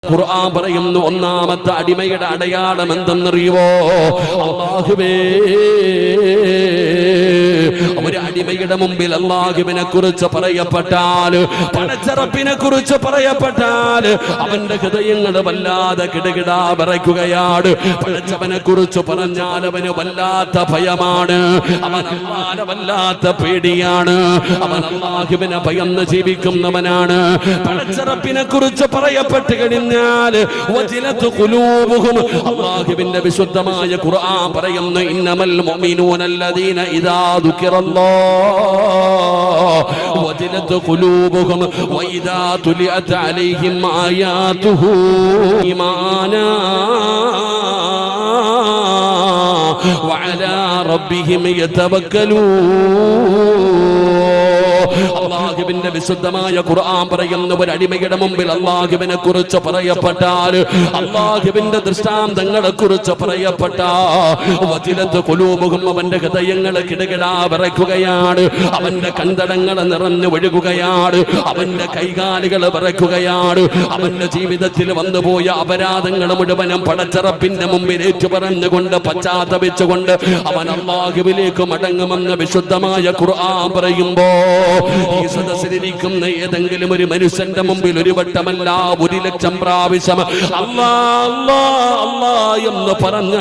ഖുർആൻ പറയുന്നു ഒന്നാമത്തെ അടിമയുടെ അടയാളം എന്തെന്നറിയുവോ? അല്ലാഹുവേ, ഒരു അടിമയുടെ മുമ്പിൽ അല്ലാഹുവിനെ കുറിച്ച് പറയപ്പെട്ടാൽ, പടച്ചറപ്പിനെ കുറിച്ച് പറയപ്പെട്ടാൽ അവന്റെ ഹൃദയങ്ങൾ വല്ലാതെ കിടകിടാ വിറയ്ക്കുകയാണ്. പടച്ചവനെ കുറിച്ച് പറഞ്ഞാൽ അവന് വല്ലാത്ത ഭയമാണ്, അവൻ അല്ലാഹുവിനെ വല്ലാത്ത പേടിയാണ്, അവൻ അല്ലാഹുവിനെ ഭയന്ന് ജീവിക്കുന്നവനാണ്. പടച്ചറപ്പിനെ കുറിച്ച് പറയപ്പെട്ട് കഴിഞ്ഞാൽ വജിലത്ത് ഖുലൂബുഹും, അല്ലാഹുവിന്റെ വിശുദ്ധമായ ഖുർആൻ പറയുന്നു ഇന്നമൽ മുഅ്മിനൂന അല്ലദീന ഇദാ ദുകിറല്ലാഹു വജിലത്ത് ഖുലൂബുഹും വഇദാ തുലിഅത് അലൈഹിം ആയാതുഹു ഈമാനാ വഅലാ റബ്ബിഹിം യതവക്കലൂൻ. അല്ലാഹുവിന്റെ വിശുദ്ധമായ ഖുർആൻ പറയുന്ന ഒരു അടിമയുടെ മുമ്പിൽ അല്ലാഹുവിനെ കുറിച്ച് പറയപ്പെട്ടാൽ, അല്ലാഹുവിന്റെ ദൃഷ്ടാന്തങ്ങളെ കുറിച്ച് പറയപ്പെട്ടാൽ വജിലത്ത് ഖുലൂബുഹും, അവന്റെ ഹൃദയങ്ങൾ കിടകിടാ വിറയ്ക്കുകയാണ്, അവന്റെ കണ്ടടങ്ങൾ നിറഞ്ഞു ഒഴുകുകയാണ്, അവന്റെ കൈകാലുകൾ വിറയ്ക്കുകയാണ്. അവന്റെ ജീവിതത്തിൽ വന്നുപോയ അപരാധങ്ങൾ മുഴുവനും പടച്ചറപ്പിന്റെ മുമ്പിൽ ഏറ്റുപറഞ്ഞുകൊണ്ട് പശ്ചാത്തപിച്ചുകൊണ്ട് അവൻ അല്ലാഹുവിലേക്ക് മടങ്ങുമെന്ന് വിശുദ്ധമായ ഖുർആൻ പറയുമ്പോ, ഈ സദസ്സിലിരിക്കുന്ന ഏതെങ്കിലും ഒരു മനുഷ്യന്റെ മുമ്പിൽ ഒരു വട്ടമല്ല 1,00,000 പ്രാവശ്യം അല്ലാ അല്ലാ അല്ലാ എന്ന് പറഞ്ഞ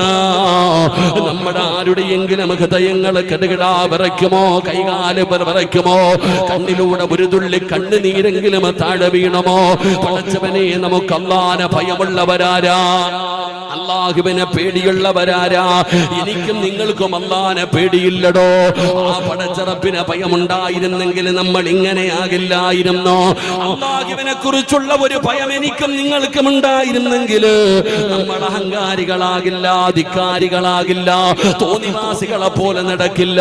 നമ്മുടെ ആരുടെയെങ്കിലും ഹൃദയങ്ങൾ കിടകിടാ വിറയ്ക്കുമോ? കൈകാല് വിറയ്ക്കുമോ? കണ്ണിലൂടെ ഒരു തുള്ളി കണ്ണുനീരെങ്കിലും താഴെ വീണമോ? പടച്ചവനെ, നമുക്ക് അല്ലാഹുവിനെ ഭയമുള്ളവരാരാ? അല്ലാഹുവിനെ പേടിയുള്ളവരാരാ? എനിക്കും നിങ്ങൾക്കും അല്ലാഹുവിനെ പേടിയില്ലടോ. ആ പടച്ചറപ്പിനെ ഭയമുണ്ടായിരുന്നെങ്കിൽ നമ്മൾ ഇങ്ങനെയാകില്ലായിരുന്നോ? അല്ലാഹുവിനെ കുറിച്ചുള്ള ഒരു ഭയം എനിക്കും നിങ്ങൾക്കും ഉണ്ടായിരുന്നെങ്കിൽ നമ്മൾ അഹങ്കാരികളാകില്ല, ധിക്കാരികളാകില്ല, തോന്നിവാസികളെ പോലെ നടക്കില്ല.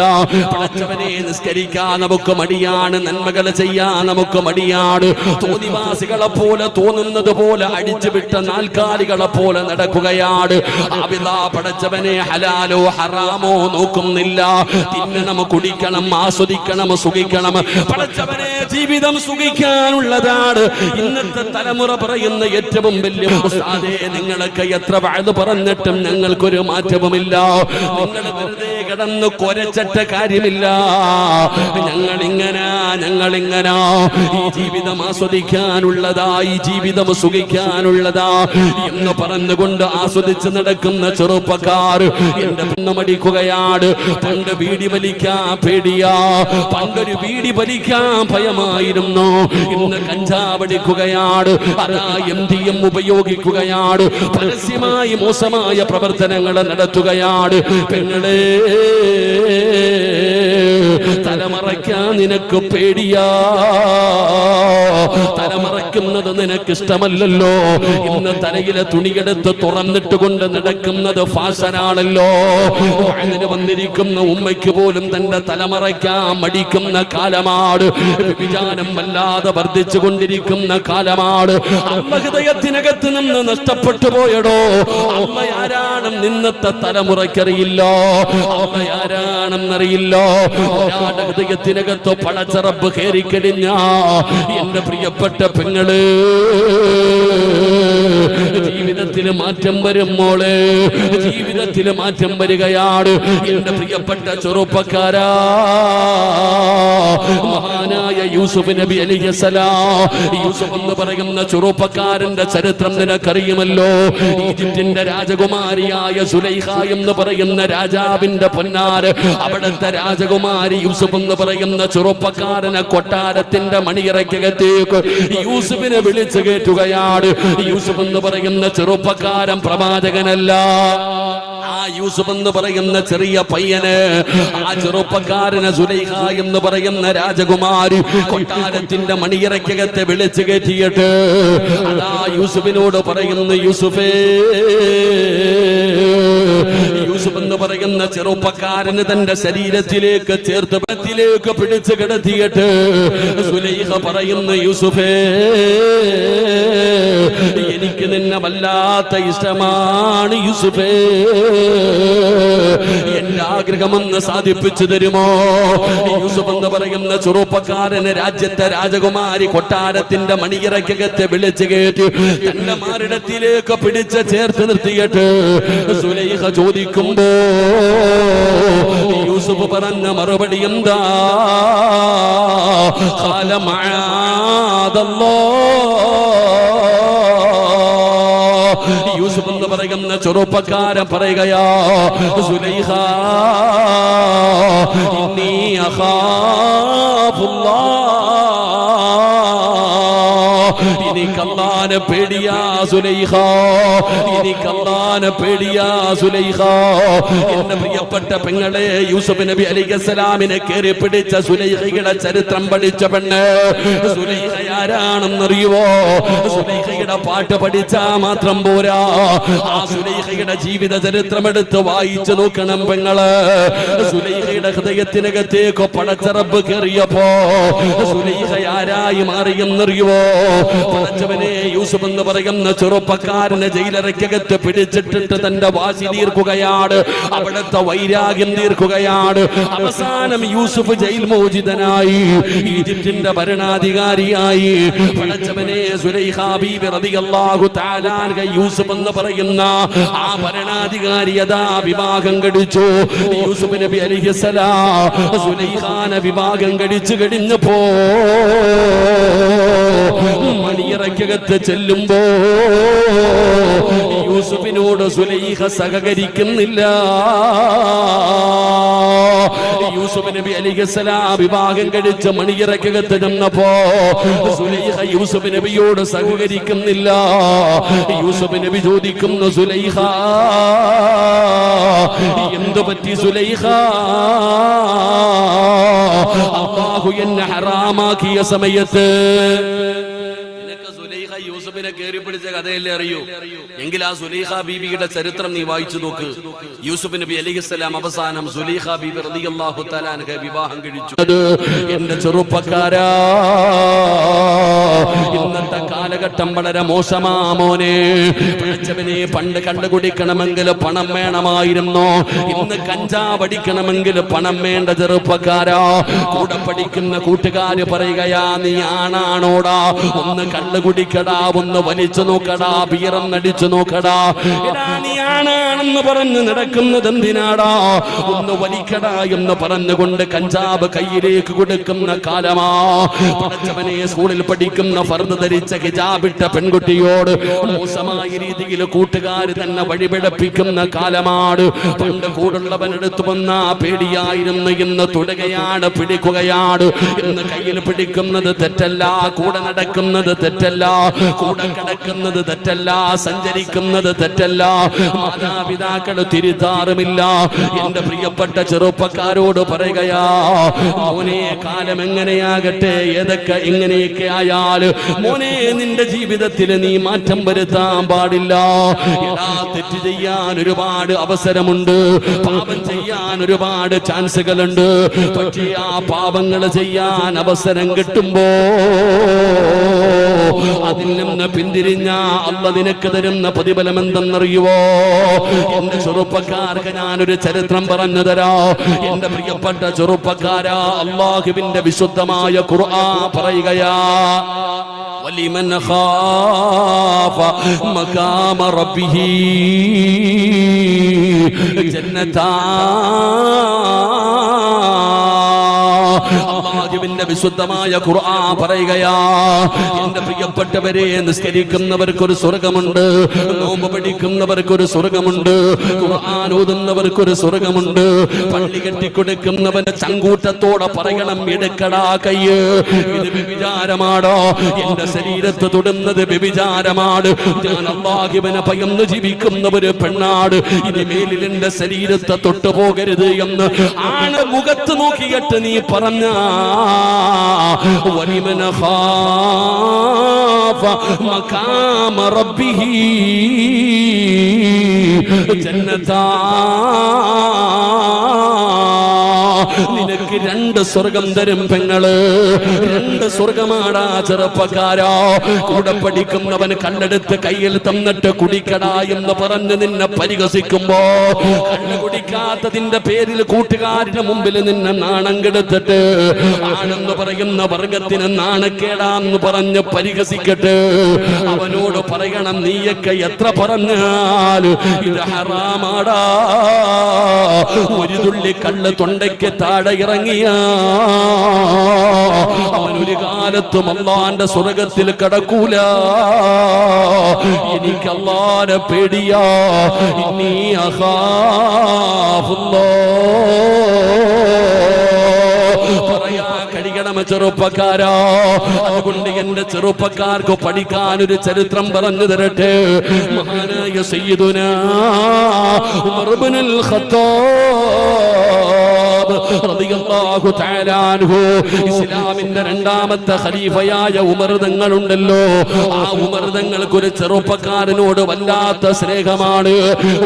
പടച്ചവനെ, നിസ്കരിക്കാൻ നമുക്ക് മടിയാണ്, നന്മകൾ ചെയ്യാൻ നമുക്ക് മടിയാണ്, തോന്നിവാസികളെ പോലെ തോന്നുന്നത് പോലെ അടിച്ചുവിട്ട നാൽക്കാലികളെ പോലെ നടക്കുകയാണ്. പടച്ചവനെ, ഹലാലോ ഹറാമോ നോക്കുന്നില്ല, തിന്നണം, കുടിക്കണം, ആസ്വദിക്കണം, സുഖിക്കണം. പടച്ചവനെ, ജീവിതം സുഖിക്കാനുള്ളതാണ്. ഇന്നത്തെ തലമുറ പറയുന്ന ഏറ്റവും വലിയ ഉസ്താദേ, നിങ്ങളൊക്കെ എത്ര വഅദ് പറഞ്ഞിട്ടും ഞങ്ങൾക്കൊരു മാറ്റവുമില്ല, നിങ്ങൾ വെറുതെ കിടന്ന് കൊരച്ചിട്ട കാര്യമില്ല, ഞങ്ങളിങ്ങനെ ഈ ജീവിതം ആസ്വദിക്കാനുള്ളതാ, ഈ ജീവിതം സുഖിക്കാനുള്ളതാ എന്ന് പറഞ്ഞുകൊണ്ട് ആസ്വദിച്ച് നടക്കുന്ന ചെറുപ്പക്കാർ എന്റെ പിന്നമടിക്കുകയാണ്. പണ്ട് ബീഡി വലിക്കാൻ പേടിയാ, പണ്ടൊരു ബീഡി വലിക്കാൻ ഭയമായിരുന്നു, ഇന്ന് കഞ്ചാവടിക്കുകയാണ്, അതാ MDM ഉപയോഗിക്കുകയാണ്, പരസ്യമായി മോശമായ പ്രവർത്തനങ്ങൾ നടത്തുകയാണ്. പെങ്ങളെ, തലമറയ്ക്കാൻ നിനക്ക് പേടിയാ, തലമറയ്ക്കുന്നത് നിനക്ക് ഇഷ്ടമല്ലല്ലോ. ഇന്ന് തലയിലെ തുണിയെടുത്ത് തുറന്നിട്ട് കൊണ്ട് നടക്കുന്നത് ഫാഷനാണല്ലോ. അതിന് വന്നിരിക്കുന്ന ഉമ്മയ്ക്ക് പോലും തന്റെ തലമറയ്ക്കാൻ മടിക്കുന്ന കാലമാണ്. വിചാരം വല്ലാതെ വർദ്ധിച്ചു കൊണ്ടിരിക്കുന്ന കാലമാണ്. അമ്മ ഹൃദയത്തിനകത്ത് നിന്ന് നഷ്ടപ്പെട്ടു പോയടോ. അമ്മ ആരാണെന്ന് ഇന്നത്തെ തലമുറയ്ക്കറിയില്ല, അമ്മ ആരാണെന്നറിയില്ല. ഒരാളുടെ ഹൃദയത്തിനകത്ത് പടച്ചറപ്പ് കയറിക്കഴിഞ്ഞ എന്റെ പ്രിയപ്പെട്ട പെങ്ങള്, ജീവിതത്തിൽ മാറ്റം വരും മോളെ, ജീവിതത്തിൽ മാറ്റം വരികയാണ്. എന്റെ പ്രിയപ്പെട്ട ചെറുപ്പക്കാരാ, മഹാനായ യൂസുഫ് നബി അലൈഹിസ്സലാം, യൂസുഫ് എന്ന് പറയുന്ന ചെറുപ്പക്കാരന്റെ ചരിത്രം നിനക്കറിയുമല്ലോ. ഈജിപ്തിന്റെ രാജകുമാരിയായ സുലൈഖ എന്ന് പറയുന്ന രാജാവിന്റെ പൊന്നാര്, അവിടുത്തെ രാജകുമാരി യൂസുഫ് എന്ന് പറയുന്ന ചെറുപ്പക്കാരനെ കൊട്ടാരത്തിന്റെ മണിയറയ്ക്കകത്തേക്ക് യൂസുഫിനെ വിളിച്ചു കയറ്റുകയാണ്. യൂസുഫ് എന്ന് പറയുന്ന ചെറുപ്പക്കാരൻ പ്രവാചകനല്ല. ആ യൂസുഫ് എന്ന് പറയുന്ന ചെറിയ പയ്യന്, ആ ചെറുപ്പക്കാരന് സുലൈഖ എന്ന് പറയുന്ന രാജകുമാരി കൊട്ടാരത്തിന്റെ മണിയറയ്ക്കകത്തെ വിളിച്ചു കയറ്റിയിട്ട് അതാ യൂസുഫിനോട് പറയുന്നു, യൂസുഫേ, യൂസുഫ് എന്ന് പറയുന്ന ചെറുപ്പക്കാരന് തന്റെ ശരീരത്തിലേക്ക് ചേർത്ത് ബത്തിലേക്ക് പിടിച്ചു കിടത്തിയിട്ട് സുലൈഖ പറയുന്നു, യൂസുഫേ, എനിക്ക് നിന്നെ വല്ലാത്ത ഇഷ്ടമാണ് യൂസുഫേ, എന്റെ ആഗ്രഹമെന്ന് സാധിപ്പിച്ചു തരുമോ? യൂസുഫ് എന്ന് പറയുന്ന ചെറുപ്പക്കാരന് രാജ്യത്തെ രാജകുമാരി കൊട്ടാരത്തിന്റെ മണിയറക്കകത്ത് വിളിച്ചു കയറ്റി തന്റെ മാറിടത്തിലേക്ക് പിടിച്ച് ചേർത്ത് നിർത്തിയിട്ട് സുലൈഖ ചോദിക്കുമ്പോ യൂസുഫ് പറഞ്ഞ മറുപടി എന്താ? ഖാല മഅദല്ലാഹ്. യൂസുഫ് എന്ന് പറയുന്ന ചെറുപ്പക്കാരൻ പറയുകയാ, സുലൈഖ, ഇന്നി അഖാഫുല്ലാഹ്, എനിക്കല്ലാനെ പേടിയാ സുലൈഖ, എനിക്കല്ലാനെ പേടിയാ സുലൈഖ. എന്റെ പ്രിയപ്പെട്ട പെങ്ങളെ, യൂസുഫ് നബി അലൈഹിസ്സലാമിനെ കേറി പിടിച്ച സുലൈഖയുടെ ചരിത്രം പഠിച്ച പെണ്ണ് സുലൈഖ ആരാണെന്നറിയുവോ? സുലൈഖയുടെ പാട്ട് പഠിച്ചാ മാത്രം പോരാ, ആ സുലൈഖയുടെ ജീവിത ചരിത്രം എടുത്ത് വായിച്ചു നോക്കണം പെങ്ങള്. സുലൈഖയുടെ ഹൃദയത്തിനകത്തേക്ക് പടച്ച റബ്ബ് കേറിയപ്പോ സുലൈഖ ആരായി മാറിയെന്നറിയുവോ? പടച്ചവനെ, യൂസുഫ് എന്ന് പറയുന്ന ചെറുപ്പക്കാരനെ ജയിലറയ്ക്കകത്ത് പിടിച്ചിട്ടിട്ട് തന്റെ വാശി തീർക്കുകയാണ്, അവിടുത്തെ വൈരാഗ്യം തീർക്കുകയാണ്. അവസാനം യൂസുഫ് ജയിൽ മോചിതനായി, ഈജിപ്തിന്റെ ഭരണാധികാരിയായി. പടച്ചവനെ, സുലൈഖ ബീബി റളിയല്ലാഹു തആല അൻഹ യൂസുഫ് എന്ന് പറയുന്ന ആ ഭരണാധികാരി അതാ വിവാഹം കഴിച്ചു. യൂസുഫ് നബി അലൈഹിസ്സലാം സുലൈഖാനെ വിവാഹം കഴിച്ചു കഴിഞ്ഞപ്പോ മണിയറയ്ക്കകത്ത് ചെല്ലുമ്പോ യൂസുഫിനോട് സുലൈഖ സഹകരിക്കുന്നില്ല. യൂസുഫ് നബി അലൈഹിസ്സലാം വിവാഹം കഴിച്ച് മണിയറയ്ക്കകത്ത് ചെന്നപ്പോ സുലൈഖ യൂസുഫ് നബിയോട് സഹകരിക്കുന്നില്ല. യൂസുഫ് നബി ചോദിക്കുന്നു, സുലൈഖ, എന്തു പറ്റി സുലൈഖ? അല്ലാഹു എന്നെ ഹറാമാക്കിയ സമയത്ത് യൂസുഫിനെ കേറി പിടിച്ച കഥയല്ലേ അറിയൂ? എങ്കിൽ ആ സുലൈഖ ബീബിയുടെ ചരിത്രം നീ വായിച്ചു നോക്ക്. യൂസുഫ് നബി അലൈഹിസ്സലാം അവസാനം സുലൈഖ ബീബി റളിയല്ലാഹു തആല അൻഹ വിവാഹം കഴിച്ചു. എന്റെ ചെറുപ്പക്കാരാ, ഇന്നത്തെ കാലഘട്ടം വളരെ മോശമാ മോനെ. പഠിച്ചവനെ, പണ്ട് കണ്ടുകുടിക്കണമെങ്കിൽ പണം വേണമായിരുന്നു, ഇന്ന് കഞ്ചാവ് അടിക്കണമെങ്കിൽ പണം വേണ്ട ചെറുപ്പക്കാരാ. കൂടെ പഠിക്കുന്ന കൂട്ടുകാര് പറയുകയാ, നീ ആണാണോടാ, ഒന്ന് കണ്ടുകുടിക്കടാ, ഒന്ന് വലിച്ചു നോക്കടാ, ബീറം നടിച്ചു നോക്കടാ. നീ ആണാണെന്ന് പറഞ്ഞ് നടക്കുന്നത് എന്തിനാടാ? ഒന്ന് വലിക്കടാ എന്ന് പറഞ്ഞുകൊണ്ട് കഞ്ചാവ് കയ്യിലേക്ക് കൊടുക്കുന്ന കാലമാ. പഠിച്ചവനെ, സ്കൂളിൽ പഠിക്കുന്ന ഫർദ് ധരിച്ച ഹിജാബിട്ട പെൺകുട്ടിയോട് മോശമായ രീതിയിൽ കൂട്ടുകാര് തന്നെ വഴിപിഴപ്പിക്കുന്ന കാലമാണ്. പണ്ട് കൂടുള്ളവനെടുത്തു വന്ന പേടിയായിരുന്നു, ഇന്ന് തൊടുകയാണ്, പിടിക്കുകയാണ്. ഇന്ന് കയ്യിൽ പിടിക്കുന്നത് തെറ്റല്ല, കൂടെ നടക്കുന്നത് തെറ്റല്ല, കൂടെ കിടക്കുന്നത് തെറ്റല്ല, സഞ്ചരിക്കുന്നത് തെറ്റല്ല. മാതാപിതാക്കൾ തിരുത്താറുമില്ല. എന്റെ പ്രിയപ്പെട്ട ചെറുപ്പക്കാരോട് പറയുകയാ, മോനെ, കാലം എങ്ങനെയാകട്ടെ, ഏതൊക്കെ എങ്ങനെയൊക്കെ ആയാൽ മോനെ, നിന്റെ ജീവിതത്തിൽ നീ മാറ്റം വരുത്താൻ പാടില്ല. തെറ്റ് ചെയ്യാൻ ഒരുപാട് അവസരമുണ്ട്, പാപം ചെയ്യാൻ ഒരുപാട് ചാൻസുകളുണ്ട്. പക്ഷേ ആ പാപങ്ങൾ ചെയ്യാൻ അവസരം കിട്ടുമ്പോ അതിൽ നിന്ന് പിന്തിരിഞ്ഞ അല്ലാഹു നിനക്ക് തരുന്ന പ്രതിഫലം എന്തെന്നറിയുവോ? എന്റെ ചെറുപ്പക്കാർക്ക് ഞാനൊരു ചരിത്രം പറഞ്ഞു തരാ. എന്റെ പ്രിയപ്പെട്ട ചെറുപ്പക്കാരാ, അല്ലാഹുവിന്റെ വിശുദ്ധമായ ഖുർആൻ പറയുകയാ, വലിമൻ ഖാഫ മഖാമ റബ്ബിഹി അല്ലാഹുവിന്റെ വിശുദ്ധമായ ഖുർആൻ പറയുകയാ, എന്റെ പ്രിയപ്പെട്ടവരെ, നിസ്കരിക്കുന്നവർക്കൊരു സ്വർഗമുണ്ട്, നോമ്പ് പഠിക്കുന്നവർക്കൊരു സ്വർഗമുണ്ട്, ഖുർആൻ ഓതുന്നവർക്കൊരു സ്വർഗമുണ്ട്. പള്ളി കെട്ടിക്കൊടുക്കുന്നവന്റെ ചങ്കൂറ്റത്തോടെ പറയണം, എടുക്കടാ കയ്യ്, ഇത് വ്യഭിചാരമാണോ? എന്റെ ശരീരത്തെ തൊടുന്നത് വ്യഭിചാരമാണ്. ഞാൻ അല്ലാഹുവിനെ ഭയന്ന് ജീവിക്കുന്ന ഒരു പെണ്ണാണ്, ഇനി മേലിൽ എന്റെ ശരീരത്തെ തൊട്ടുപോകരുത് എന്ന് ആണ് മുഖത്ത് നോക്കിയിട്ട് നീ പറ പറഞ്ഞ വലിമൻ ഖാഫ മഖാമ റബ്ബിഹി ജന്നതാ, നിനക്ക് രണ്ട് സ്വർഗം തരും പെങ്ങള്. രണ്ട് സ്വർഗമാടാ ചെറുപ്പക്കാരാ. കൂടെ പഠിക്കുന്നവൻ കണ്ണെടുത്ത് കയ്യിൽ തന്നിട്ട് കുടിക്കടാ എന്ന് പറഞ്ഞ് നിന്നെ പരിഹസിക്കുമ്പോ, കണ്ണ് കുടിക്കാത്തതിന്റെ പേരിൽ കൂട്ടുകാരുടെ മുമ്പിൽ നിന്നെ നാണം കെടുത്തിട്ട് ആണെന്ന് പറയുന്ന വർഗത്തിന് നാണക്കേടാന്ന് പറഞ്ഞ് പരിഹസിക്കട്ടെ. അവനോട് പറയണം, നീയൊക്കെ എത്ര പറഞ്ഞാൽ ഇത് ഹറാമാടാ. ഒരു തുള്ളി കള്ള് തൊണ്ടയ്ക്ക് താഴെ ഇറങ്ങിയ അവനൊരു കാലത്തും അല്ലാഹുവിന്റെ സ്വർഗത്തിൽ കടക്കൂല. എനിക്ക് അല്ലാഹുവിനെ പേടിയാ. ഇന്നീ അഖാഫുല്ലാഹ് പറയാ കഴിയണം ചെറുപ്പക്കാരാ. അതുകൊണ്ട് എന്റെ ചെറുപ്പക്കാർക്ക് പഠിക്കാനൊരു ചരിത്രം പറഞ്ഞു തരട്ടെ. മഹാനായ സയ്യിദുനാ ഉമർ ഇബ്നുൽ ഖത്താബ് റളിയല്ലാഹു തആല അൻഹു, ഇസ്ലാമിന്റെ രണ്ടാമത്തെ ഖലീഫയായ ഉമർ തങ്ങളുണ്ടല്ലോ, ആ ഉമർ തങ്ങൾക്ക് ഒരു ചെറുപ്പക്കാരനോട് വല്ലാത്ത സ്നേഹമാണ്,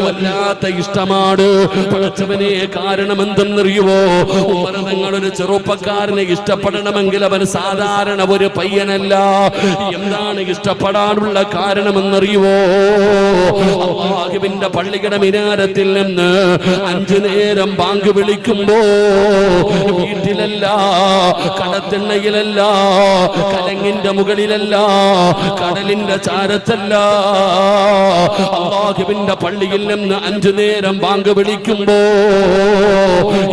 വല്ലാത്ത ഇഷ്ടമാണ്. പഠിച്ചവനെ കാരണം എന്തെന്നറിയുവോ? ഉമർ തങ്ങൾ ഒരു ചെറുപ്പക്കാരനെ ഇഷ്ടപ്പെടണമെങ്കിൽ അവൻ സാധാരണ ഒരു പയ്യനല്ല. എന്താണ് ഇഷ്ടപ്പെടാനുള്ള കാരണമെന്നറിയുവോ? അല്ലാഹുവിന്റെ പള്ളിയുടെ മിനാരത്തിൽ നിന്ന് 5 നേരം ബാങ്ക് വിളിക്കുമ്പോ വീട്ടിലല്ല, കടത്തിണ്ണയിലല്ല, കലങ്ങിന്റെ മുകളിലല്ല, കടലിന്റെ ചാരത്തല്ല, അല്ലാഹുവിന്റെ പള്ളിയിൽ നിന്ന് 5 നേരം ബാങ്ക് വിളിക്കുമ്പോ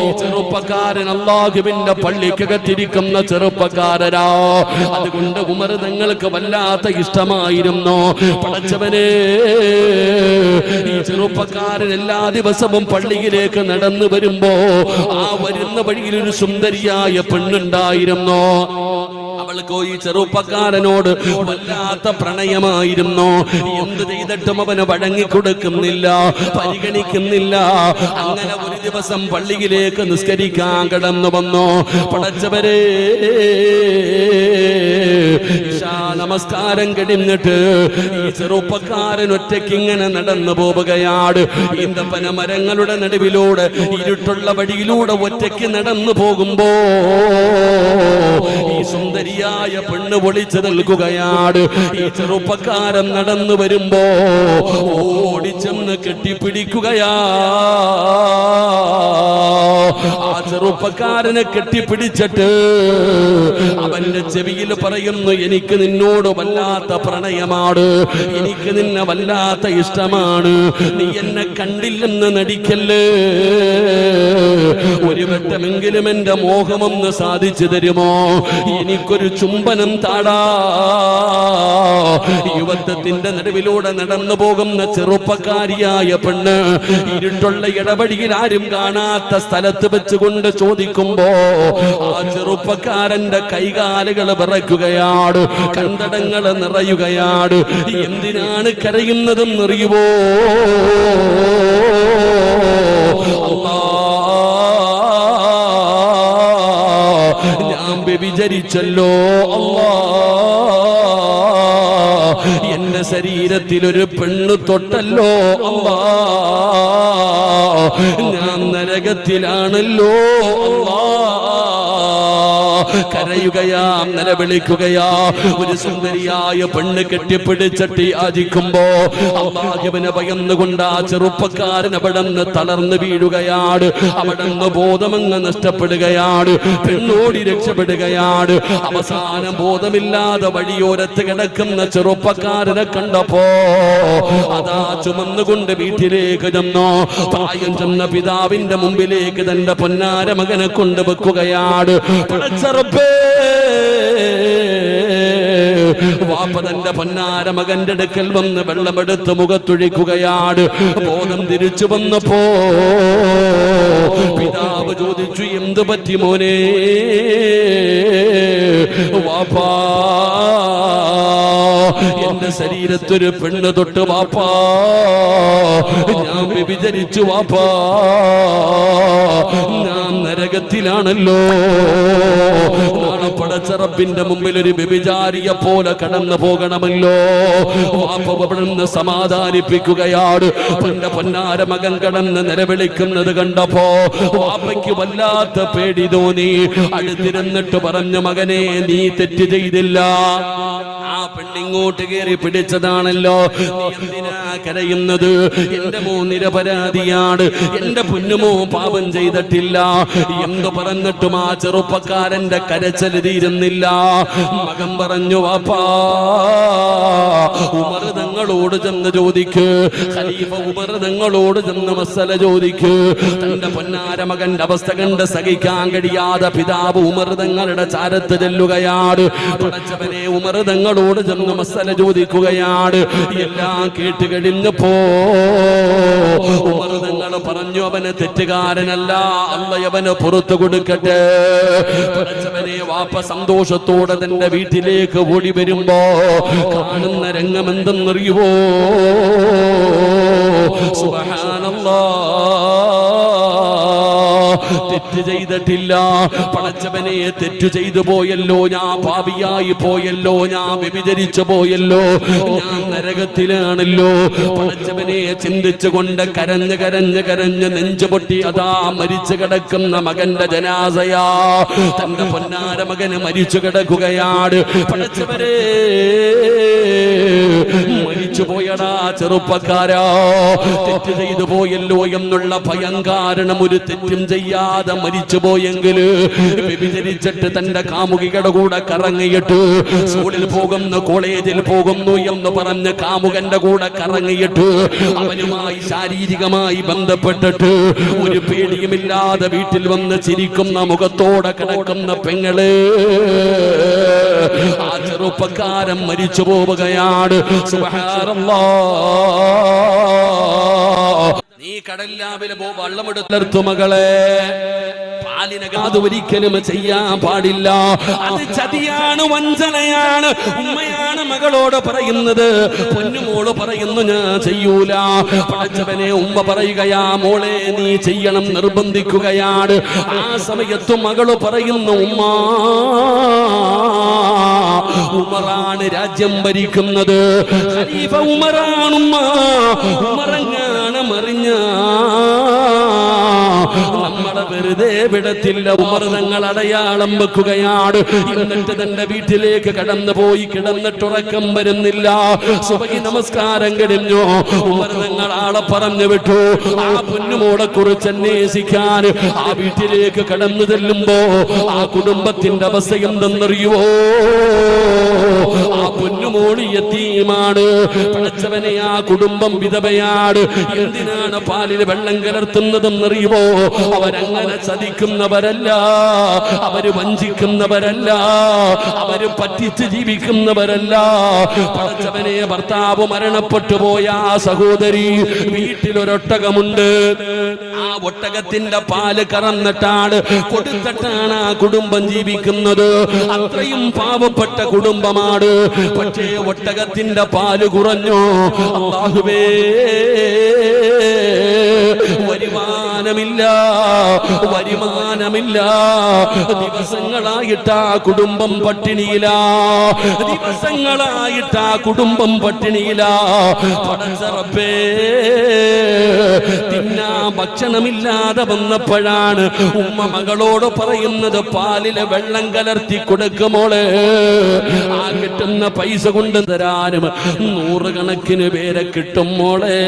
ഈ ചെറുപ്പക്കാരൻ അല്ലാഹുവിന്റെ പള്ളിക്കകത്തിരിക്കുന്ന ചെറുപ്പക്കാരനാ. അതുകൊണ്ട് ഉമർ തങ്ങൾക്ക് വല്ലാത്ത ഇഷ്ടമായിരുന്നു. പടച്ചവനെ, ഈ ചെറുപ്പക്കാരൻ എല്ലാ ദിവസവും പള്ളിയിലേക്ക് നടന്നു വരുമ്പോ ആ വരുന്ന വഴിയിൽ ഒരു സുന്ദരിയായ പെണ്ണുണ്ടായിരുന്നു. അവൾക്ക് ഈ ചെറുപ്പക്കാരനോട് വല്ലാത്ത പ്രണയമായിരുന്നു. എന്ത് ചെയ്തിട്ടും അവന് വഴങ്ങിക്കൊടുക്കുന്നില്ല, പരിഗണിക്കുന്നില്ല. അങ്ങനെ ഒരു ദിവസം പള്ളിയിലേക്ക് നിസ്കരിക്കാൻ കടന്നു വന്നു. പടച്ചവരെ, ഇശാ നമസ്കാരം കഴിഞ്ഞിട്ട് ഈ ചെറുപ്പക്കാരൻ ഒറ്റയ്ക്ക് ഇങ്ങനെ നടന്നു പോവുകയാണ്. ഈന്തപ്പന മരങ്ങളുടെ നടുവിലൂടെ ഇരുട്ടുള്ള വഴിയിലൂടെ ഒറ്റയ്ക്ക് നടന്നു പോകുമ്പോ ഈ സുന്ദരിയായ പെണ്ണ് പൊളിച്ചു നിൽക്കുകയാണ്. ഈ ചെറുപ്പക്കാരൻ നടന്നു വരുമ്പോ ഓടിച്ചെന്ന് കെട്ടിപ്പിടിക്കുകയാ. ആ ചെറുപ്പക്കാരനെ കെട്ടിപ്പിടിച്ചിട്ട് അവന്റെ ചെവിയിൽ പറയുന്നു, എനിക്ക് നിന്നോട് വല്ലാത്ത പ്രണയമാണ്, എനിക്ക് നിന്നെ വല്ലാത്ത ഇഷ്ടമാണ്, നീ എന്നെ കണ്ടില്ലെന്ന് നടിക്കല്ലേ, ഒരു വട്ടമെങ്കിലും എന്റെ മോഹമൊന്ന് സാധിച്ചു തരുമോ, എനിക്കൊരു ചുംബനം താടാ. യുവത്വത്തിന്റെ നടുവിലൂടെ നടന്നു പോകുന്ന ചെറുപ്പക്കാരിയായ പെണ്ണ് ഇരുട്ടുള്ള ഇടവഴിയിൽ ആരും കാണാത്ത സ്ഥലത്ത് വെച്ചുകൊണ്ട് ചോദിക്കുമ്പോ ആ ചെറുപ്പക്കാരന്റെ കൈകാലുകൾ വിറയ്ക്കുകയാണ്, കണ്ടടങ്ങൾ നിറയുകയാണ്. എന്തിനാണ് കരയുന്നതെന്നറിയുവോ? ഞാൻ വ്യഭിചരിച്ചല്ലോ അല്ലാ, എന്റെ ശരീരത്തിൽ ഒരു പെണ്ണ് തൊട്ടല്ലോ അല്ലാ, ഞാൻ നരകത്തിലാണല്ലോ അല്ലാ. കരയുകയാ, നിലവിളിക്കുകയാ. ഒരു സുന്ദരിയായ പെണ്ണ് കെട്ടിപ്പിടിച്ചിട്ട് യാചിക്കുമ്പോ അല്ലാഹുവിനെ ഭയന്നുകൊണ്ട് ആ ചെറുപ്പക്കാരൻ അവിടുന്ന് തളർന്നു വീഴുകയാണ്. അവിടുന്ന് ബോധമങ്ങ് നഷ്ടപ്പെടുകയാണ്. പെണ്ണോടി രക്ഷപ്പെടുകയാണ്. അവസാനം ബോധമില്ലാതെ വഴിയോരത്ത് കിടക്കുന്ന ചെറുപ്പക്കാരനെ കണ്ടപ്പോ അതാ ചുമന്നുകൊണ്ട് വീട്ടിലേക്ക് ചെന്നു. പ്രായം ചെന്ന പിതാവിന്റെ മുമ്പിലേക്ക് തന്റെ പൊന്നാര മകനെ കൊണ്ടുവെക്കുകയാണ്. വാപ്പ തന്റെ പൊന്നാര മകന്റെ അടുക്കൽ വന്ന് വെള്ളമെടുത്ത് മുഖത്തൊഴിക്കുകയാണ്. ബോധം തിരിച്ചു വന്നപ്പോ പിതാവ് ചോദിച്ചു, എന്ത് പറ്റി മോനെ? വാപ്പാ, എന്റെ ശരീരത്തൊരു പെണ്ണ് തൊട്ട് വാപ്പാ ഞാൻ വ്യഭിചരിച്ചു വാപ്പാ, ഞാൻ നരകത്തിലാണല്ലോ. നാളെ പടച്ച റബ്ബിന്റെ മുമ്പിൽ ഒരു വ്യഭിചാരിയെ പോലെ കടന്നു പോകണമല്ലോ. വാപ്പ അവിടുന്ന് സമാധാനിപ്പിക്കുകയാണ്. തന്റെ പൊന്നാര മകൻ കടന്ന് നിലവിളിക്കുന്നത് കണ്ടപ്പോ വാപ്പയ്ക്ക് വല്ലാത്ത പേടി തോന്നി. അടുത്തിരുന്നിട്ട് പറഞ്ഞു, മകനെ നീ തെറ്റ് ചെയ്തില്ല, ആ പെണ്ണിങ്ങോട്ട് കയറി പിടിച്ചതാണല്ലോ, നീ എന്തിനാ കരയുന്നത്? എന്റെ മോൻ നിരപരാധിയാണ്, എന്റെ പൊന്നുമോ പാപം ചെയ്തിട്ടില്ല എന്ന് പറഞ്ഞിട്ടും ആ ചെറുപ്പക്കാരന്റെ കരച്ചൽ തീരുന്നില്ല. മകൻ പറഞ്ഞു, വാപ്പാ ഉമർ തങ്ങളോട് ചെന്ന് ചോദിക്ക്, ഖലീഫ ഉമർ തങ്ങളോട് ചെന്ന് മസല ചോദിക്ക്. തന്റെ പൊന്നാര മകന്റെ അവസ്ഥ കണ്ട് സഹിക്കാൻ കഴിയാതെ പിതാവ് ഉമർ തങ്ങളുടെ ചാരത്ത് ചെല്ലുകയാണ്. പടച്ചവനെ ഉമർ തങ്ങളോട് ചെന്ന് മസല ചോദിക്കുകയാണ്. എല്ലാം കേട്ട് കഴിഞ്ഞപ്പോ ഉമർ തങ്ങൾ പറഞ്ഞു, അവന് തെറ്റുകാരനല്ല, അല്ലാഹ് അവന് പുറത്തു കൊടുക്കട്ടെ. പടച്ചവനെ വാപ്പ സന്തോഷത്തോടെ തന്റെ വീട്ടിലേക്ക് ഓടി വരുമ്പോ കാണുന്ന രംഗം എന്തെന്നറിയുവോ? തെറ്റ് ചെയ്തിട്ടില്ല, പടച്ചവനെ തെറ്റു ചെയ്തു പോയല്ലോ, ഞാൻ പാപിയായി പോയല്ലോ, ഞാൻ വ്യഭിചരിച്ചു പോയല്ലോ, ഞാൻ നരകത്തിലാണല്ലോ. പടച്ചവനെ ചിന്തിച്ചുകൊണ്ട് കരഞ്ഞ് കരഞ്ഞ് കരഞ്ഞ് നെഞ്ചു പൊട്ടി അതാ മരിച്ചു കിടക്കുന്ന മകന്റെ ജനാസയാ. തന്റെ പൊന്നാര മകന് മരിച്ചു കിടക്കുകയാണ്. പടച്ചവരെ മരിച്ചു പോയടാ ചെറുപ്പക്കാരാ, തെറ്റ് ചെയ്തു പോയല്ലോ എന്നുള്ള ഭയം കാരണം ഒരു തെറ്റും ചെയ്യാതെ മരിച്ചു പോയെങ്കിൽ വ്യഭിചരിച്ചിട്ട് തന്റെ കാമുകിയുടെ കൂടെ കറങ്ങിയിട്ട് സ്കൂളിൽ പോകുന്നു, കോളേജിൽ പോകുന്നു എന്ന് പറഞ്ഞ് കാമുകന്റെ കൂടെ കറങ്ങിയിട്ട് അവനുമായി ശാരീരികമായി ബന്ധപ്പെട്ടിട്ട് ഒരു പേടിയുമില്ലാതെ വീട്ടിൽ വന്ന് ചിരിക്കുന്ന മുഖത്തോടെ കിടക്കുന്ന പെങ്ങള്, ആ ചെറുപ്പക്കാരൻ മരിച്ചു പോവുകയാണ്. നീ കടലിലാവിലെ വള്ളമെടുത്തെടുത്തു മകളെ, പാലിനകാത് ഒരിക്കലും ചെയ്യാൻ പാടില്ല. അത് ചതിയാണ്, വഞ്ചനയാണ്. ഉമ്മയാണ് മകളോട് പറയുന്നത്, പൊന്നുമോള് പറയുന്നു ഞാൻ ചെയ്യൂല. പടച്ചവനെ ഉമ്മ പറയുകയാ, മോളെ നീ ചെയ്യണം നിർബന്ധിക്കുകയാണ്. ആ സമയത്തും മകള് പറയുന്നു, ഉമറാണ് രാജ്യം ഭരിക്കുന്നത്, ഖലീഫ ഉമറാണുമ്മ, ഉമറങ്ങാണ് മറിഞ്ഞ നമ്മളെ വെറുതെ വിടത്തില്ല. ഉമർ തങ്ങൾ അടയാളം വെക്കുകയാണ്. എന്നിട്ട് തന്റെ വീട്ടിലേക്ക് കടന്നു പോയി കിടന്നിട്ടുറക്കം വരുന്നില്ല. സുബഹി നമസ്കാരം കഴിഞ്ഞു. ഉമർ തങ്ങൾ ആളെ പറഞ്ഞു വിട്ടു ആ പൊന്നുമോളെ കുറിച്ച് അന്വേഷിക്കാൻ. ആ വീട്ടിലേക്ക് കടന്നു ചെല്ലുമ്പോ ആ കുടുംബത്തിന്റെ അവസ്ഥ എന്തെന്നറിയുവോ? ആ പൊന്നുമോള് യതീമാണ്. പടച്ചവനെ ആ കുടുംബം വിധവയാണ്. എന്തിനാണ് പാലിൽ വെള്ളം കലർത്തുന്നതെന്നറിയുവോ? അവരങ്ങനെ ചതിക്കുന്നവരല്ല, അവര് വഞ്ചിക്കുന്നവരല്ല, അവര് പറ്റിച്ച് ജീവിക്കുന്നവരല്ല. പടച്ചവനെ ഭർത്താവ് മരണപ്പെട്ടു പോയ ആ സഹോദരി വീട്ടിലൊരൊട്ടകമുണ്ട്. ആ ഒട്ടകത്തിന്റെ പാല് കറന്നിട്ടാണ് കൊടുത്തിട്ടാണ് ആ കുടുംബം ജീവിക്കുന്നത്. അത്രയും പാവപ്പെട്ട കുടുംബമാണ്. പക്ഷേ ഒട്ടകത്തിന്റെ പാല് കുറഞ്ഞു. അല്ലാഹുവേ, വരുമാനമില്ല, വരുമാനമില്ല. ദിവസങ്ങളായിട്ട് ആ കുടുംബം പട്ടിണിയില, ദിവസങ്ങളായിട്ട് ആ കുടുംബം പട്ടിണിയില. പടച്ച റബ്ബേ, തിന്നാ ഭക്ഷണമില്ലാതെ വന്നപ്പോഴാണ് ഉമ്മ മകളോട് പറയുന്നത്, പാലിലെ വെള്ളം കലർത്തി കൊടുക്കുമോളെ, ആ കിട്ടുന്ന പൈസ കൊണ്ട് തരാനും 100 കണക്കിന് പേരെ കിട്ടും മോളെ.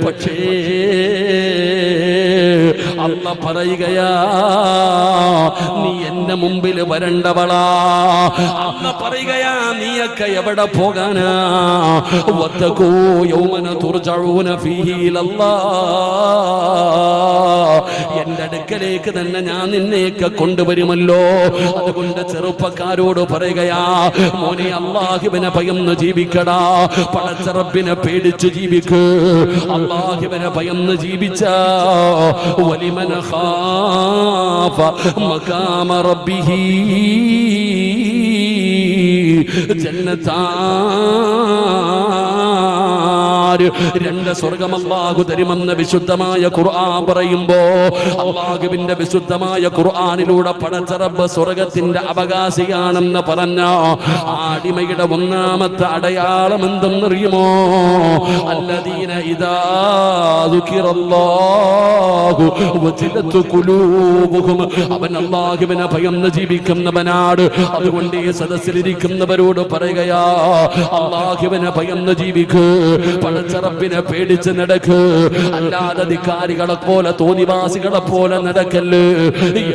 പക്ഷേ അല്ലാഹ് പറയുകയാ, നീ എന്റെ മുമ്പിൽ വരണ്ടവളാ. അല്ലാഹ് പറയുകയാ, നീയൊക്കെ എവിടെ പോകാനാ? വത്തഖൂ യൗമന തുർജഊന ഫീഹി ഇലല്ലാഹ്, എന്റെ അടുക്കലേക്ക് തന്നെ ഞാൻ നിന്നെയൊക്കെ കൊണ്ടുവരുമല്ലോ. അതുകൊണ്ട് ചെറുപ്പക്കാരോട് പറയുകയാ, മോനെ അല്ലാഹുവിനെ ഭയന്ന് ജീവിക്കടാ, പടച്ച റബ്ബിനെ പേടിച്ചു ജീവിക്ക്. അല്ലാഹുവിനെ ഭയന്ന് ജീവിച്ച വലിമൻ ഖാഫ മഖാമ റബ്ബിഹി രണ്ട് സ്വർഗം അല്ലാഹു തരുമെന്ന് വിശുദ്ധമായ ഖുർആൻ പറയുമ്പോ അല്ലാഹുവിന്റെ വിശുദ്ധമായ ഖുർആനിലൂടെ പടച്ച റബ്ബ് സ്വർഗത്തിന്റെ അവകാശിയാണെന്ന് പറഞ്ഞ അടിമയുടെ ഒന്നാമത്തെ അടയാളം എന്തെന്നറിയുമോ? അല്ലദീന ഇദാ ദുകിറല്ലാഹു വജിലത് ഖുലൂബുഹും. അവൻ അല്ലാഹുവിനെ ഭയന്ന് ജീവിക്കുന്നവനാണ്. അതുകൊണ്ട് ഈ സദസ്സിലിരിക്കുന്നവരോട് പറയുകയാ, അല്ലാഹുവിനെ ഭയന്ന് ജീവിക്ക്, പടച്ച റബ്ബിനെ പേടിച്ച് നടക്ക്. അല്ലാതെ ധിക്കാരികളെ പോലെ തോന്നിവാസികളെ പോലെ നടക്കല്ല്.